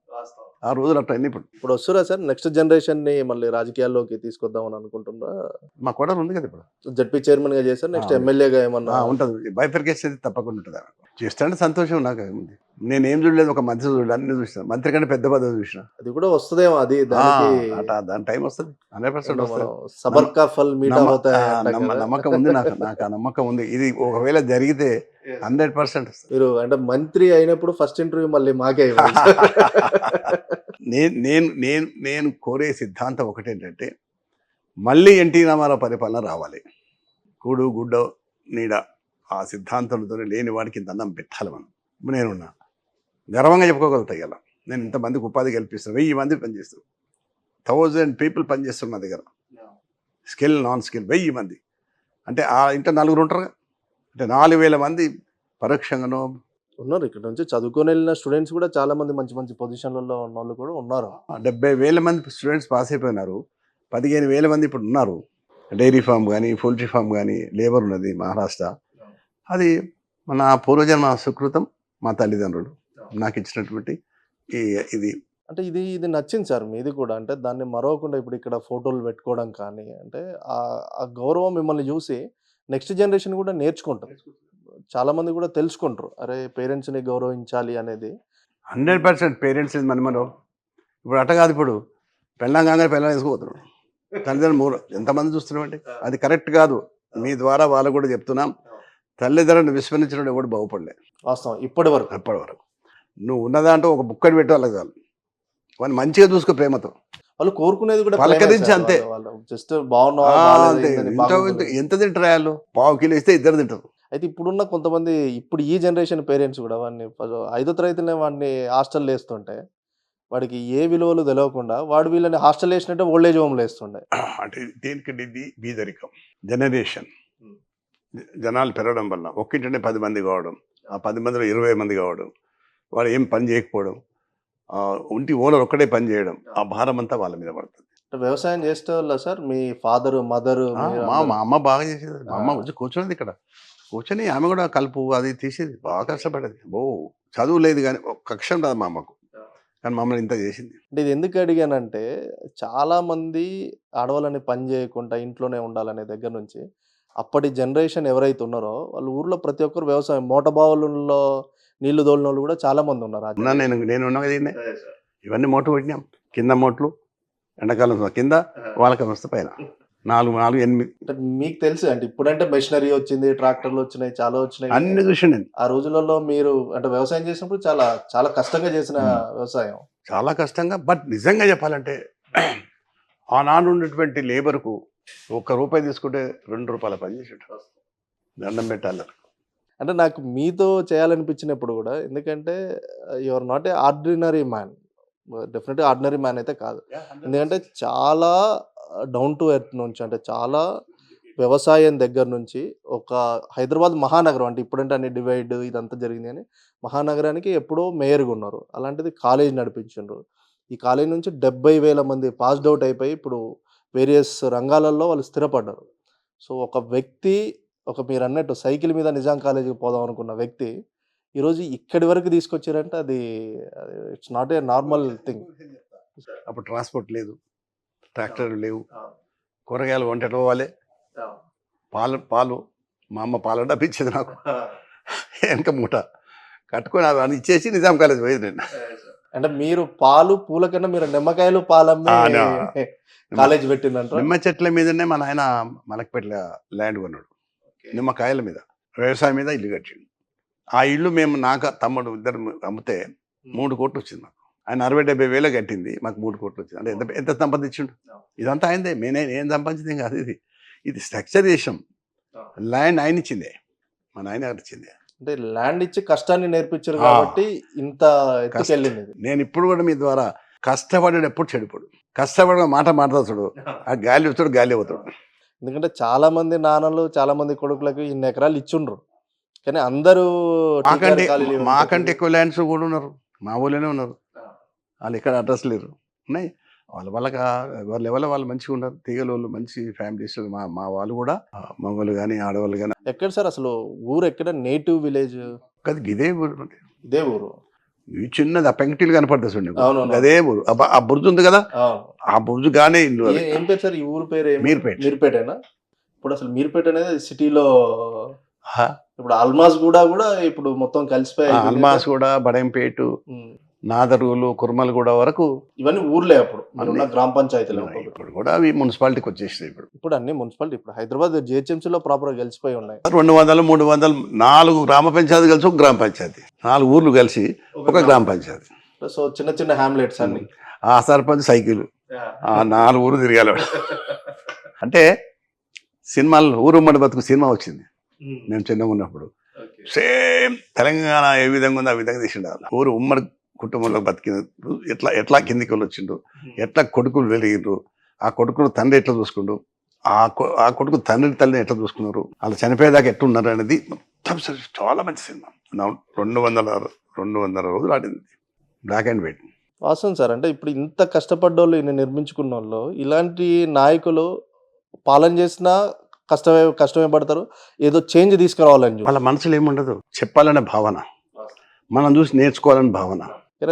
[SPEAKER 2] ఆ రోజులు అట్లా అన్ని.
[SPEAKER 1] ఇప్పుడు వస్తురా సార్ నెక్స్ట్ జనరేషన్ ని మళ్ళీ రాజకీయాల్లోకి తీసుకొద్దామని అనుకుంటున్నా?
[SPEAKER 2] మా కోడలు ఉంది కదా, ఇప్పుడు
[SPEAKER 1] జడ్పీ చైర్మన్ గా చేశారు, నెక్స్ట్ ఎమ్మెల్యేగా ఏమన్నా
[SPEAKER 2] ఉంటుంది. బైఫర్కేషన్ తప్పకుండా ఉంటుంది. చేస్తానంటే సంతోషం నాకు. నేనేం చూడలేదు, ఒక మంత్రి చూడలేదు, అన్ని చూసిన. మంత్రి కంటే పెద్ద పదవి చూసిన.
[SPEAKER 1] అది కూడా వస్తుందేమో. అది
[SPEAKER 2] దాని టైం వస్తుంది, 100% వస్తుంది.
[SPEAKER 1] సబర్ కా ఫల్ మీఠా హోతా హై
[SPEAKER 2] నమ్మకం ఉంది నాకు ఆ నమ్మకం ఉంది. ఇది ఒకవేళ జరిగితే 100% వస్తుంది.
[SPEAKER 1] మీరు అంటే మంత్రి అయినప్పుడు ఫస్ట్ ఇంటర్వ్యూ మళ్ళీ మాకే.
[SPEAKER 2] నేను కోరే సిద్ధాంతం ఒకటేంటంటే, మళ్ళీ ఎన్టీ రామారావు పరిపాలన రావాలి. కూడు గుడ్డ నీడ ఆ సిద్ధాంతంతో లేని వాడికి ఇంత అన్నం పెట్టాలి మనం. ఇప్పుడు నేనున్నా గర్వంగా చెప్పుకోగలుగుతాయి. ఇలా నేను ఇంతమందికి ఉపాధి కల్పిస్తాను. 1000 మంది పనిచేస్తారు, 1000 పీపుల్ పనిచేస్తారు నా దగ్గర. స్కిల్ నాన్ స్కిల్ 1000 మంది అంటే ఆ ఇంట 4 ఉంటారు. అంటే 4000 మంది పరోక్షంగానో
[SPEAKER 1] ఉన్నారు. ఇక్కడ నుంచి చదువుకొని వెళ్ళిన స్టూడెంట్స్ కూడా చాలా మంది మంచి మంచి పొజిషన్లలో ఉన్న వాళ్ళు కూడా ఉన్నారు.
[SPEAKER 2] 70,000 మంది స్టూడెంట్స్ పాస్ అయిపోయినారు. 15,000 మంది ఇప్పుడు ఉన్నారు. డైరీ ఫామ్ కానీ, పౌల్ట్రీ ఫామ్ కానీ, లేబర్ ఉన్నది మహారాష్ట్ర. అది మన పూర్వజన్మ సుకృతం, మా తల్లిదండ్రులు నాకు ఇచ్చినటువంటి ఇది.
[SPEAKER 1] అంటే ఇది నచ్చింది సార్ మీది కూడా. అంటే దాన్ని మరవకుండా ఇప్పుడు ఇక్కడ ఫోటోలు పెట్టుకోవడం కానీ, అంటే ఆ గౌరవం మిమ్మల్ని చూసి నెక్స్ట్ జనరేషన్ కూడా నేర్చుకుంటారు. చాలా మంది కూడా తెలుసుకుంటారు, అరే పేరెంట్స్ని గౌరవించాలి అనేది.
[SPEAKER 2] 100% పేరెంట్స్ మనం ఇప్పుడు అట్ట కాదు. ఇప్పుడు పెళ్ళంగానే వేసుకోపోతున్నాడు. తల్లిదండ్రులు మూడు ఎంతమంది చూస్తున్నామండి? అది కరెక్ట్ కాదు. మీ ద్వారా వాళ్ళకు కూడా చెప్తున్నాం. తల్లిదండ్రులను విస్మరించడం ఎవడు బాగుపడలే
[SPEAKER 1] వాస్తవం ఇప్పటి వరకు.
[SPEAKER 2] అప్పటి వరకు. నువ్వు ఉన్నదాంట్లో ఒక బుక్కడి పెట్టి వాళ్ళకి చాలు. వాళ్ళని మంచిగా చూసుకో ప్రేమతో.
[SPEAKER 1] వాళ్ళు కోరుకునేది కూడా
[SPEAKER 2] పలకరించి
[SPEAKER 1] ప్రేమే సార్.
[SPEAKER 2] అంతే.
[SPEAKER 1] వాళ్ళు జస్ట్ బాగున్నావా
[SPEAKER 2] ఆ,
[SPEAKER 1] బాగాలేదా
[SPEAKER 2] అంతే.
[SPEAKER 1] ఏందని
[SPEAKER 2] ఇంత
[SPEAKER 1] బాగోగులు.
[SPEAKER 2] ఎంత తింటారు వాళ్ళు? పావు కిలో ఇస్తే ఇద్దరు తింటారు.
[SPEAKER 1] అయితే ఇప్పుడున్న కొంతమంది ఇప్పుడు ఈ జనరేషన్ పేరెంట్స్ కూడా వాడిని 5వ తరగతిలో వాడిని హాస్టల్ వేస్తుంటే వాడికి ఏ విలువలు తెలియకుండా వాడు వీళ్ళని హాస్టల్ వేసినట్టే ఓల్డ్ ఏజ్ హోమ్లో వేస్తుండే.
[SPEAKER 2] అంటే దేనికంటే ఇది బీదరికం జనరేషన్. జనాలు పెరగడం వల్ల ఒక్కింటనే 10 మంది కావడం, ఆ 10 మందిలో 20 మంది కావడం, వాడు ఏం పని చేయకపోవడం, ఒంటి ఓనర్ ఒక్కడే పని చేయడం, ఆ భారం అంతా వాళ్ళ మీద పడుతుంది.
[SPEAKER 1] వ్యవసాయం చేస్తే వాళ్ళ సార్ మీ ఫాదరు మదరు
[SPEAKER 2] మా అమ్మ బాగా చేసేది. మా అమ్మ వచ్చి కూర్చున్నది ఇక్కడ. కూర్చొని ఆమె కూడా కలుపు అది తీసేది. బాగా కష్టపడేది. చదువు లేదు కానీ ఒక్క అక్షరం రాదు మా అమ్మకు. కానీ మమ్మల్ని ఇంత చేసింది.
[SPEAKER 1] అంటే ఇది ఎందుకు అడిగానంటే చాలా మంది ఆడవాళ్ళని పని చేయకుండా ఇంట్లోనే ఉండాలనే దగ్గర నుంచి అప్పటి జనరేషన్ ఎవరైతే ఉన్నారో వాళ్ళు ఊర్లో ప్రతి ఒక్కరు వ్యవసాయం మోటబావులలో నీళ్లు తోలిన కూడా చాలా మంది ఉన్నారు.
[SPEAKER 2] ఉన్నా నేను ఉన్నా కదా ఈయన్నే. ఇవన్నీ మోటు పెట్టినాం. కింద మోట్లు ఎండాకాలం కింద, వాళ్ళకాలం వస్తే పైన 4, 8
[SPEAKER 1] అంటే మీకు తెలుసు అంటే ఇప్పుడంటే మెషినరీ వచ్చింది, ట్రాక్టర్లు వచ్చినాయి, చాలా వచ్చినాయి.
[SPEAKER 2] అన్ని చూసిండు.
[SPEAKER 1] ఆ రోజులలో మీరు అంటే వ్యవసాయం చేసినప్పుడు చాలా చాలా కష్టంగా చేసిన వ్యవసాయం.
[SPEAKER 2] చాలా కష్టంగా. బట్ నిజంగా చెప్పాలంటే ఆనాడు ఉన్నటువంటి లేబర్కు ₹1 తీసుకుంటే ₹2 పని చేసేట. దండం పెట్టాలి.
[SPEAKER 1] అంటే నాకు మీతో చేయాలనిపించినప్పుడు కూడా ఎందుకంటే you are not a ordinary man. డెఫినెట్గా ఆర్డినరీ మ్యాన్ అయితే కాదు. ఎందుకంటే చాలా డౌన్ టు ఎర్త్ నుంచి అంటే చాలా వ్యవసాయం దగ్గర నుంచి ఒక హైదరాబాద్ మహానగరం అంటే ఇప్పుడంటే అన్ని డివైడ్ ఇదంతా జరిగింది కానీ మహానగరానికి ఎప్పుడో మేయర్గా ఉన్నారు. అలాంటిది కాలేజ్ నడిపించారు. ఈ కాలేజ్ నుంచి 70,000 మంది పాస్డ్ అవుట్ అయిపోయి ఇప్పుడు వేరియస్ రంగాలలో వాళ్ళు స్థిరపడ్డారు. సో ఒక వ్యక్తి మీరు అన్నట్టు సైకిల్ మీద నిజాం కాలేజీకి పోదాం అనుకున్న వ్యక్తి ఈరోజు ఇక్కడి వరకు తీసుకొచ్చారంటే అది it's not a normal thing.
[SPEAKER 2] అప్పుడు ట్రాన్స్పోర్ట్ లేదు, ట్రాక్టర్లు లేవు, కూరగాయలు వంట పోవాలి. పాలు మా అమ్మ పాలు డబ్బిచ్చేది నాకు. వెనక మూట కట్టుకొని అని ఇచ్చేసి నిజాం కాలేజ్ పోయేది నేను.
[SPEAKER 1] అంటే మీరు పాలు పూల కన్నా మీరు నిమ్మకాయలు పాలమ్మే కాలేజ్ పెట్టిందంట.
[SPEAKER 2] నిమ్మ చెట్ల మీదనే మా నాయన మలక్పేట ల్యాండ్ కొన్నాడు. నిమ్మకాయల మీద వ్యవసాయం మీద ఇల్లు కట్టిండు. ఆ ఇల్లు మేము నాకు తమ్ముడు ఇద్దరు అమ్మితే 3 కోట్లు వచ్చింది మాకు. ఆయన 60-70 వేలు కట్టింది, మాకు 3 కోట్లు వచ్చింది. అంటే ఎంత సంపాదించిండు? ఇదంతా అయిందే. ఏం సంపాదించింది కాదు. ఇది స్ట్రక్చర్ చేసాం. ల్యాండ్ ఆయన ఇచ్చిందే, మా నాయన ఇచ్చిందే.
[SPEAKER 1] అంటే ల్యాండ్ ఇచ్చి కష్టాన్ని నేర్పించారు కాబట్టి ఇంత ఎత్తుకెళ్ళింది.
[SPEAKER 2] నేను ఇప్పుడు కూడా మీ ద్వారా కష్టపడాడు ఎప్పుడు చెడిపోడు. కష్టపడ మాట మాట్లాడుతాడు, ఆ గాలి వస్తాడు, గాలి అవుతాడు.
[SPEAKER 1] ఎందుకంటే చాలా మంది నాన్నలు చాలా మంది కొడుకులకు ఇన్ని ఎకరాలు ఇచ్చుండ్రు కానీ అందరూ
[SPEAKER 2] మాకంటే ఎక్కువ ల్యాండ్స్ కూడా ఉన్నారు. మా ఊళ్ళోనే ఉన్నారు. వాళ్ళు ఎక్కడ అడ్రస్ లేరు. ఉన్నాయి వాళ్ళకి వాళ్ళ లెవెల్ వాళ్ళు మంచిగా ఉన్నారు. తీగల వాళ్ళు మంచి ఫ్యామిలీస్. మా వాళ్ళు కూడా మగవాళ్ళు కానీ ఆడవాళ్ళు కానీ.
[SPEAKER 1] ఎక్కడ సార్ అసలు ఊరు ఎక్కడ? నేటివ్ విలేజ్
[SPEAKER 2] కదా ఇదే ఊరు.
[SPEAKER 1] ఇదే ఊరు.
[SPEAKER 2] ఈ చిన్నది ఆ పెంకుటిల్లు కనపడుతుంది చూడండి, అదే ఊరు. ఆ బుర్జు ఉంది కదా, ఆ బుర్జు గానే ఇల్లు.
[SPEAKER 1] ఏం పేరు సార్ ఈ ఊరు పేరు? మీర్పేటేనా? ఇప్పుడు అసలు మీర్పేట అనేది సిటీలో ఇప్పుడు అల్మాస్ కూడా ఇప్పుడు మొత్తం కలిసిపోయాయి.
[SPEAKER 2] అల్మాస్ కూడా, బడంపేట, నాదరులు, కుర్మలగూడ వరకు ఇవన్నీ
[SPEAKER 1] ఊర్లే. అప్పుడు గ్రామ పంచాయతీలు
[SPEAKER 2] ఇప్పుడు కూడా అవి మున్సిపాలిటీకి వచ్చేసినాయి. ఇప్పుడు
[SPEAKER 1] అన్ని మున్సిపాలిటీ ఇప్పుడు హైదరాబాద్ జిహెచ్ఎంసీలో ప్రాపర్ గా కలిసిపోయి ఉన్నాయి.
[SPEAKER 2] 200, 300, 4 గ్రామ పంచాయతీ కలిసి ఒక గ్రామ పంచాయతీ, 4 ఊర్లు కలిసి ఒక గ్రామ పంచాయతీ.
[SPEAKER 1] సో చిన్న చిన్న హ్యామ్లెట్స్ అన్ని.
[SPEAKER 2] ఆ సర్పంచ్ సైకిల్ 4 ఊరు తిరగాలి. అంటే సినిమాలు ఊరుమ్మడి బతుకు సినిమా వచ్చింది మేము చిన్నగా ఉన్నప్పుడు. సేమ్ తెలంగాణ ఏ విధంగా ఉందో ఆ విధంగా తీసిండు. ఊరు ఉమ్మడి కుటుంబంలో బతికినప్పుడు ఎట్లా కిందికి వచ్చిండు, ఎట్లా కొడుకులు వెలిగిండ్రు, ఆ కొడుకును తండ్రి ఎట్లా చూసుకుండు, ఆ కొడుకు తల్లిని ఎట్లా చూసుకున్నారు, వాళ్ళు చనిపోయేదాకా ఎట్లున్నారు అనేది మొత్తం చాలా మంచి సినిమా. 200 రోజులు ఆడింది. Black and white.
[SPEAKER 1] వాస్తవం సార్. అంటే ఇప్పుడు ఇంత కష్టపడ్డోళ్ళు ఇన్ని నిర్మించుకున్న వాళ్ళు ఇలాంటి నాయకులు పాలన చేసినా కష్టమే పడతారు. ఏదో చేంజ్ తీసుకురావాలని
[SPEAKER 2] వాళ్ళ మనసులో ఏముండదు, చెప్పాలనే భావన, మనం చూసి నేర్చుకోవాలని భావన.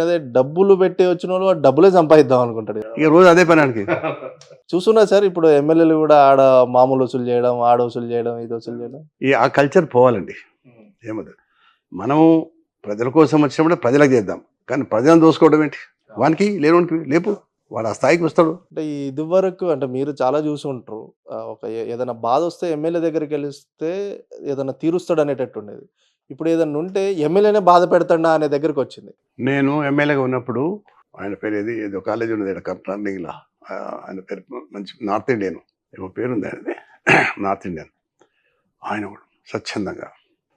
[SPEAKER 1] అదే డబ్బులు పెట్టి వచ్చిన వాళ్ళు డబ్బులే సంపాదిద్దాం అనుకుంటాడు.
[SPEAKER 2] ఇక రోజు అదే పని.
[SPEAKER 1] చూస్తున్నా సార్ ఇప్పుడు ఎమ్మెల్యేలు కూడా ఆడ మామూలు వసూలు చేయడం, ఆడ వసూలు చేయడం, ఇది వసూలు చేయడం.
[SPEAKER 2] ఆ కల్చర్ పోవాలండి. ఏమదు మనము ప్రజల కోసం వచ్చినప్పుడు ప్రజలకు చేద్దాం, కానీ ప్రజలను దోసుకోవడం ఏంటి? వానికి లేనికి లేపు. వాడు ఆ స్థాయికి వస్తాడు.
[SPEAKER 1] అంటే ఇదివరకు అంటే మీరు చాలా చూసి ఉంటారు. ఒక ఏదైనా బాధొస్తే ఎమ్మెల్యే దగ్గరికెళ్ళిస్తే ఏదైనా తీరుస్తాడనేటట్టుండేది. ఇప్పుడు ఏదన్నా ఉంటే ఎమ్మెల్యేనే బాధ పెడతాడా అనే దగ్గరకొచ్చింది.
[SPEAKER 2] నేను ఎమ్మెల్యేగా ఉన్నప్పుడు ఆయన పేరు ఏదో కాలేజ్ ఉన్నది ఇక్కడ టర్నింగ్లో. ఆయన పేరు మంచి నార్త్ ఇండియన్ ఏమో పేరుంది ఆయనది. నార్త్ ఇండియన్ ఆయన కూడా స్వచ్ఛందంగా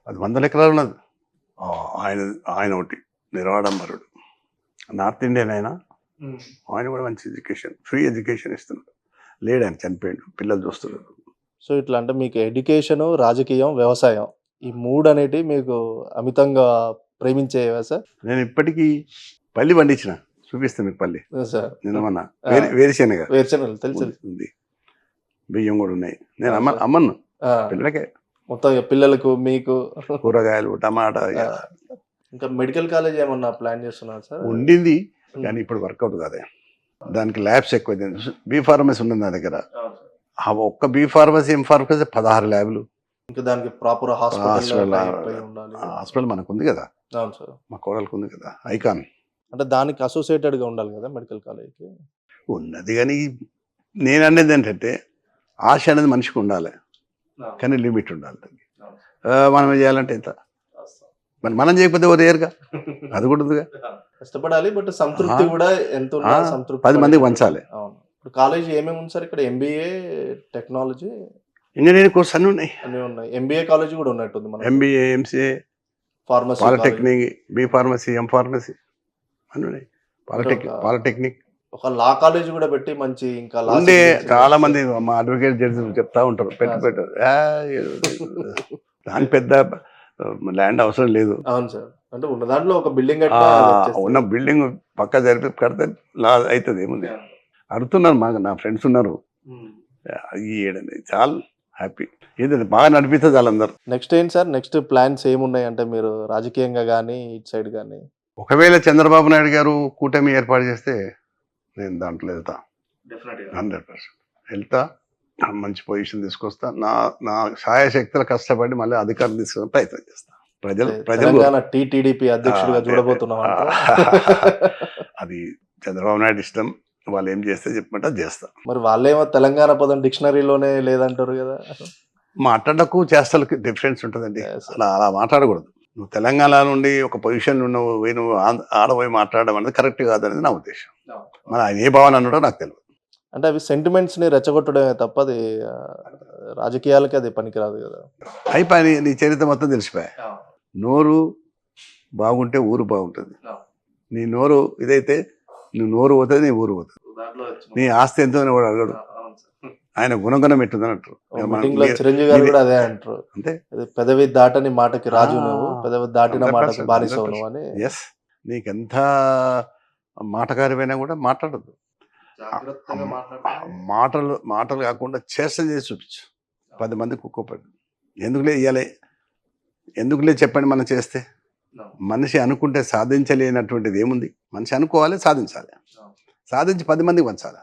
[SPEAKER 2] అది 100 ఎకరాలు ఉన్నది. ఆయన ఆయన ఒకటి నిరాడంబరుడు నార్త్ ఇండియన్ ఆయన. ఆయన కూడా మంచి ఎడ్యుకేషన్ ఫ్రీ ఎడ్యుకేషన్ ఇస్తున్నాడు. లేడు ఆయన చనిపోయాడు, పిల్లలు చూస్తున్నారు.
[SPEAKER 1] సో, ఇట్లా అంటే మీకు ఎడ్యుకేషను, రాజకీయం, వ్యవసాయం ఈ 3 అనేటివి మీకు అమితంగా ప్రేమించేవా సార్?
[SPEAKER 2] నేను ఇప్పటికీ పల్లి పండించిన, చూపిస్తాను మీకు పల్లి.
[SPEAKER 1] సార్
[SPEAKER 2] నిన్న మొన్న వేరుశెనగ
[SPEAKER 1] వేరుశనగలు తెలుసు.
[SPEAKER 2] ఉంది, బియ్యం కూడా ఉన్నాయి. నేను అమ్మను పిల్లలకే,
[SPEAKER 1] మొత్తం ఇక పిల్లలకు మీకు
[SPEAKER 2] కూరగాయలు టమాటా
[SPEAKER 1] ఇంకా మెడికల్ కాలేజ్ ఏమన్నా ప్లాన్ చేస్తున్నారు సార్?
[SPEAKER 2] ఉండింది కానీ ఇప్పుడు వర్కౌట్ కాదే. దానికి ల్యాబ్స్ ఎక్కువ. బీ ఫార్మసీ ఉంది నా దగ్గర. ఆ ఒక్క బీ ఫార్మసీ ఎం ఫార్మసీ 16 ల్యాబ్లు.
[SPEAKER 1] ఇంకా దానికి ప్రాపర్ హాస్పిటల్
[SPEAKER 2] హాస్పిటల్ మనకు ఉంది కదా.
[SPEAKER 1] అవును సార్.
[SPEAKER 2] మా కోడలకు ఉంది కదా ఐకాన్.
[SPEAKER 1] అంటే దానికి అసోసియేటెడ్ గా ఉండాలి కదా మెడికల్ కాలేజ్కి.
[SPEAKER 2] ఉన్నది కానీ నేను అనేది ఏంటంటే ఆశ అనేది మనిషికి ఉండాలి కానీ లిమిట్ ఉండాలి. మనం ఏం చేయాలంటే ఎంత మరి మనం చేయకపోతే ఓ రేరుగా అది కూడా ఉందిగా.
[SPEAKER 1] కష్టపడాలి బట్ సంతృప్తి కూడా ఎంత ఉన్నా సంతృప్తి
[SPEAKER 2] 10 మందికి పంచాలి.
[SPEAKER 1] అవును. ఇప్పుడు కాలేజ్ ఏమేమి ఉంది సార్ ఇక్కడ? ఎంబీఏ, టెక్నాలజీ,
[SPEAKER 2] ఇంజనీరింగ్ కోర్స్ అన్నీ ఉన్నాయి.
[SPEAKER 1] అన్నీ ఉన్నాయి. ఎంబీఏ కాలేజ్ కూడా ఉన్నట్టుంది మన.
[SPEAKER 2] MBA, MCA,
[SPEAKER 1] pharmacy,
[SPEAKER 2] polytechnic, B pharmacy, M pharmacy అన్నీ ఉన్నాయి. పాలిటెక్నిక్
[SPEAKER 1] ఒక లా కాలేజ్ కూడా పెట్టి మంచి ఇంకా
[SPEAKER 2] ఉండే చాలా మంది మా అడ్వకేట్ జడ్జి చెప్తా ఉంటారు పెట్టు దాని పెద్ద ల్యాండ్ అవసరం లేదు.
[SPEAKER 1] అవును సార్. అంటే ఉన్న దాంట్లో ఒక బిల్డింగ్
[SPEAKER 2] ఉన్న బిల్డింగ్ పక్క జరిపి కడితే లా అవుతుంది. ఏముంది అడుగుతున్నారు మాకు, నా ఫ్రెండ్స్ ఉన్నారు. ఈ ఏడండి చాలా హ్యాపీ. ఏదంటే బాగా నడిపిస్తుంది వాళ్ళందరూ.
[SPEAKER 1] నెక్స్ట్ ఏంటి సార్? నెక్స్ట్ ప్లాన్స్ ఏమున్నాయి అంటే మీరు రాజకీయంగా కానీ ఇటు సైడ్ కానీ?
[SPEAKER 2] ఒకవేళ చంద్రబాబు నాయుడు గారు కూటమి ఏర్పాటు చేస్తే నేను దాంట్లో వెళ్తా 100% వెళ్తా. మంచి పొజిషన్ తీసుకొస్తా. నా శాయశక్తులు కష్టపడి మళ్ళీ అధికారం తీసుకునే ప్రయత్నం చేస్తా. ప్రజలు
[SPEAKER 1] టీడీపీ అధ్యక్షుడిగా చూడబోతున్నాం.
[SPEAKER 2] అది చంద్రబాబు నాయుడు ఇష్టం. వాళ్ళు ఏం చేస్తే చెప్పమంటే చేస్తా.
[SPEAKER 1] మరి వాళ్ళేమో తెలంగాణ పదం డిక్షనరీలోనే లేదంటారు కదా.
[SPEAKER 2] మాట్లాడకు చేష్టలకు డిఫరెన్స్ ఉంటుందండి. అలా మాట్లాడకూడదు. నువ్వు తెలంగాణ నుండి ఒక పొజిషన్ నువ్వు ఆడపోయి మాట్లాడడం అనేది కరెక్ట్ కాదనేది నా ఉద్దేశం. మరి ఆయన ఏ భావన అన్నాడో నాకు తెలియదు.
[SPEAKER 1] అంటే అవి సెంటిమెంట్స్ని రెచ్చగొట్టడమే తప్ప అది రాజకీయాలకి అది పనికిరాదు కదా.
[SPEAKER 2] అయిపోయి నీ చరిత్ర మొత్తం తెలిసిపోయా. నోరు బాగుంటే ఊరు బాగుంటుంది. నీ నోరు ఇదైతే నువ్వు నోరు పోతుంది, నీ ఊరు పోతుంది. నీ ఆస్తి ఎంతో వాడు అడగడు. ఆయన గుణగుణం ఎట్టుందని అంటారు.
[SPEAKER 1] చిరంజీవి గారు కూడా అదే అంటారు.
[SPEAKER 2] అంతే,
[SPEAKER 1] పెదవి దాటని మాటకి రాజు నువ్వు, పెదవి దాటిన మాటకి బానిసవు నువ్వు అని.
[SPEAKER 2] ఎస్, నీకెంత మాటకారిపోయినా కూడా మాట్లాడద్దు. మాటలు కాకుండా చేష్టలు చేసి చూపించు. 10 మంది కుక్కపడి ఎందుకులే ఇవ్వాలి, ఎందుకులే చెప్పండి. మనం చేస్తే మనిషి అనుకుంటే సాధించలేనటువంటిది ఏముంది? మనిషి అనుకోవాలి, సాధించాలి. సాధించి 10 మందికి పంచాలి.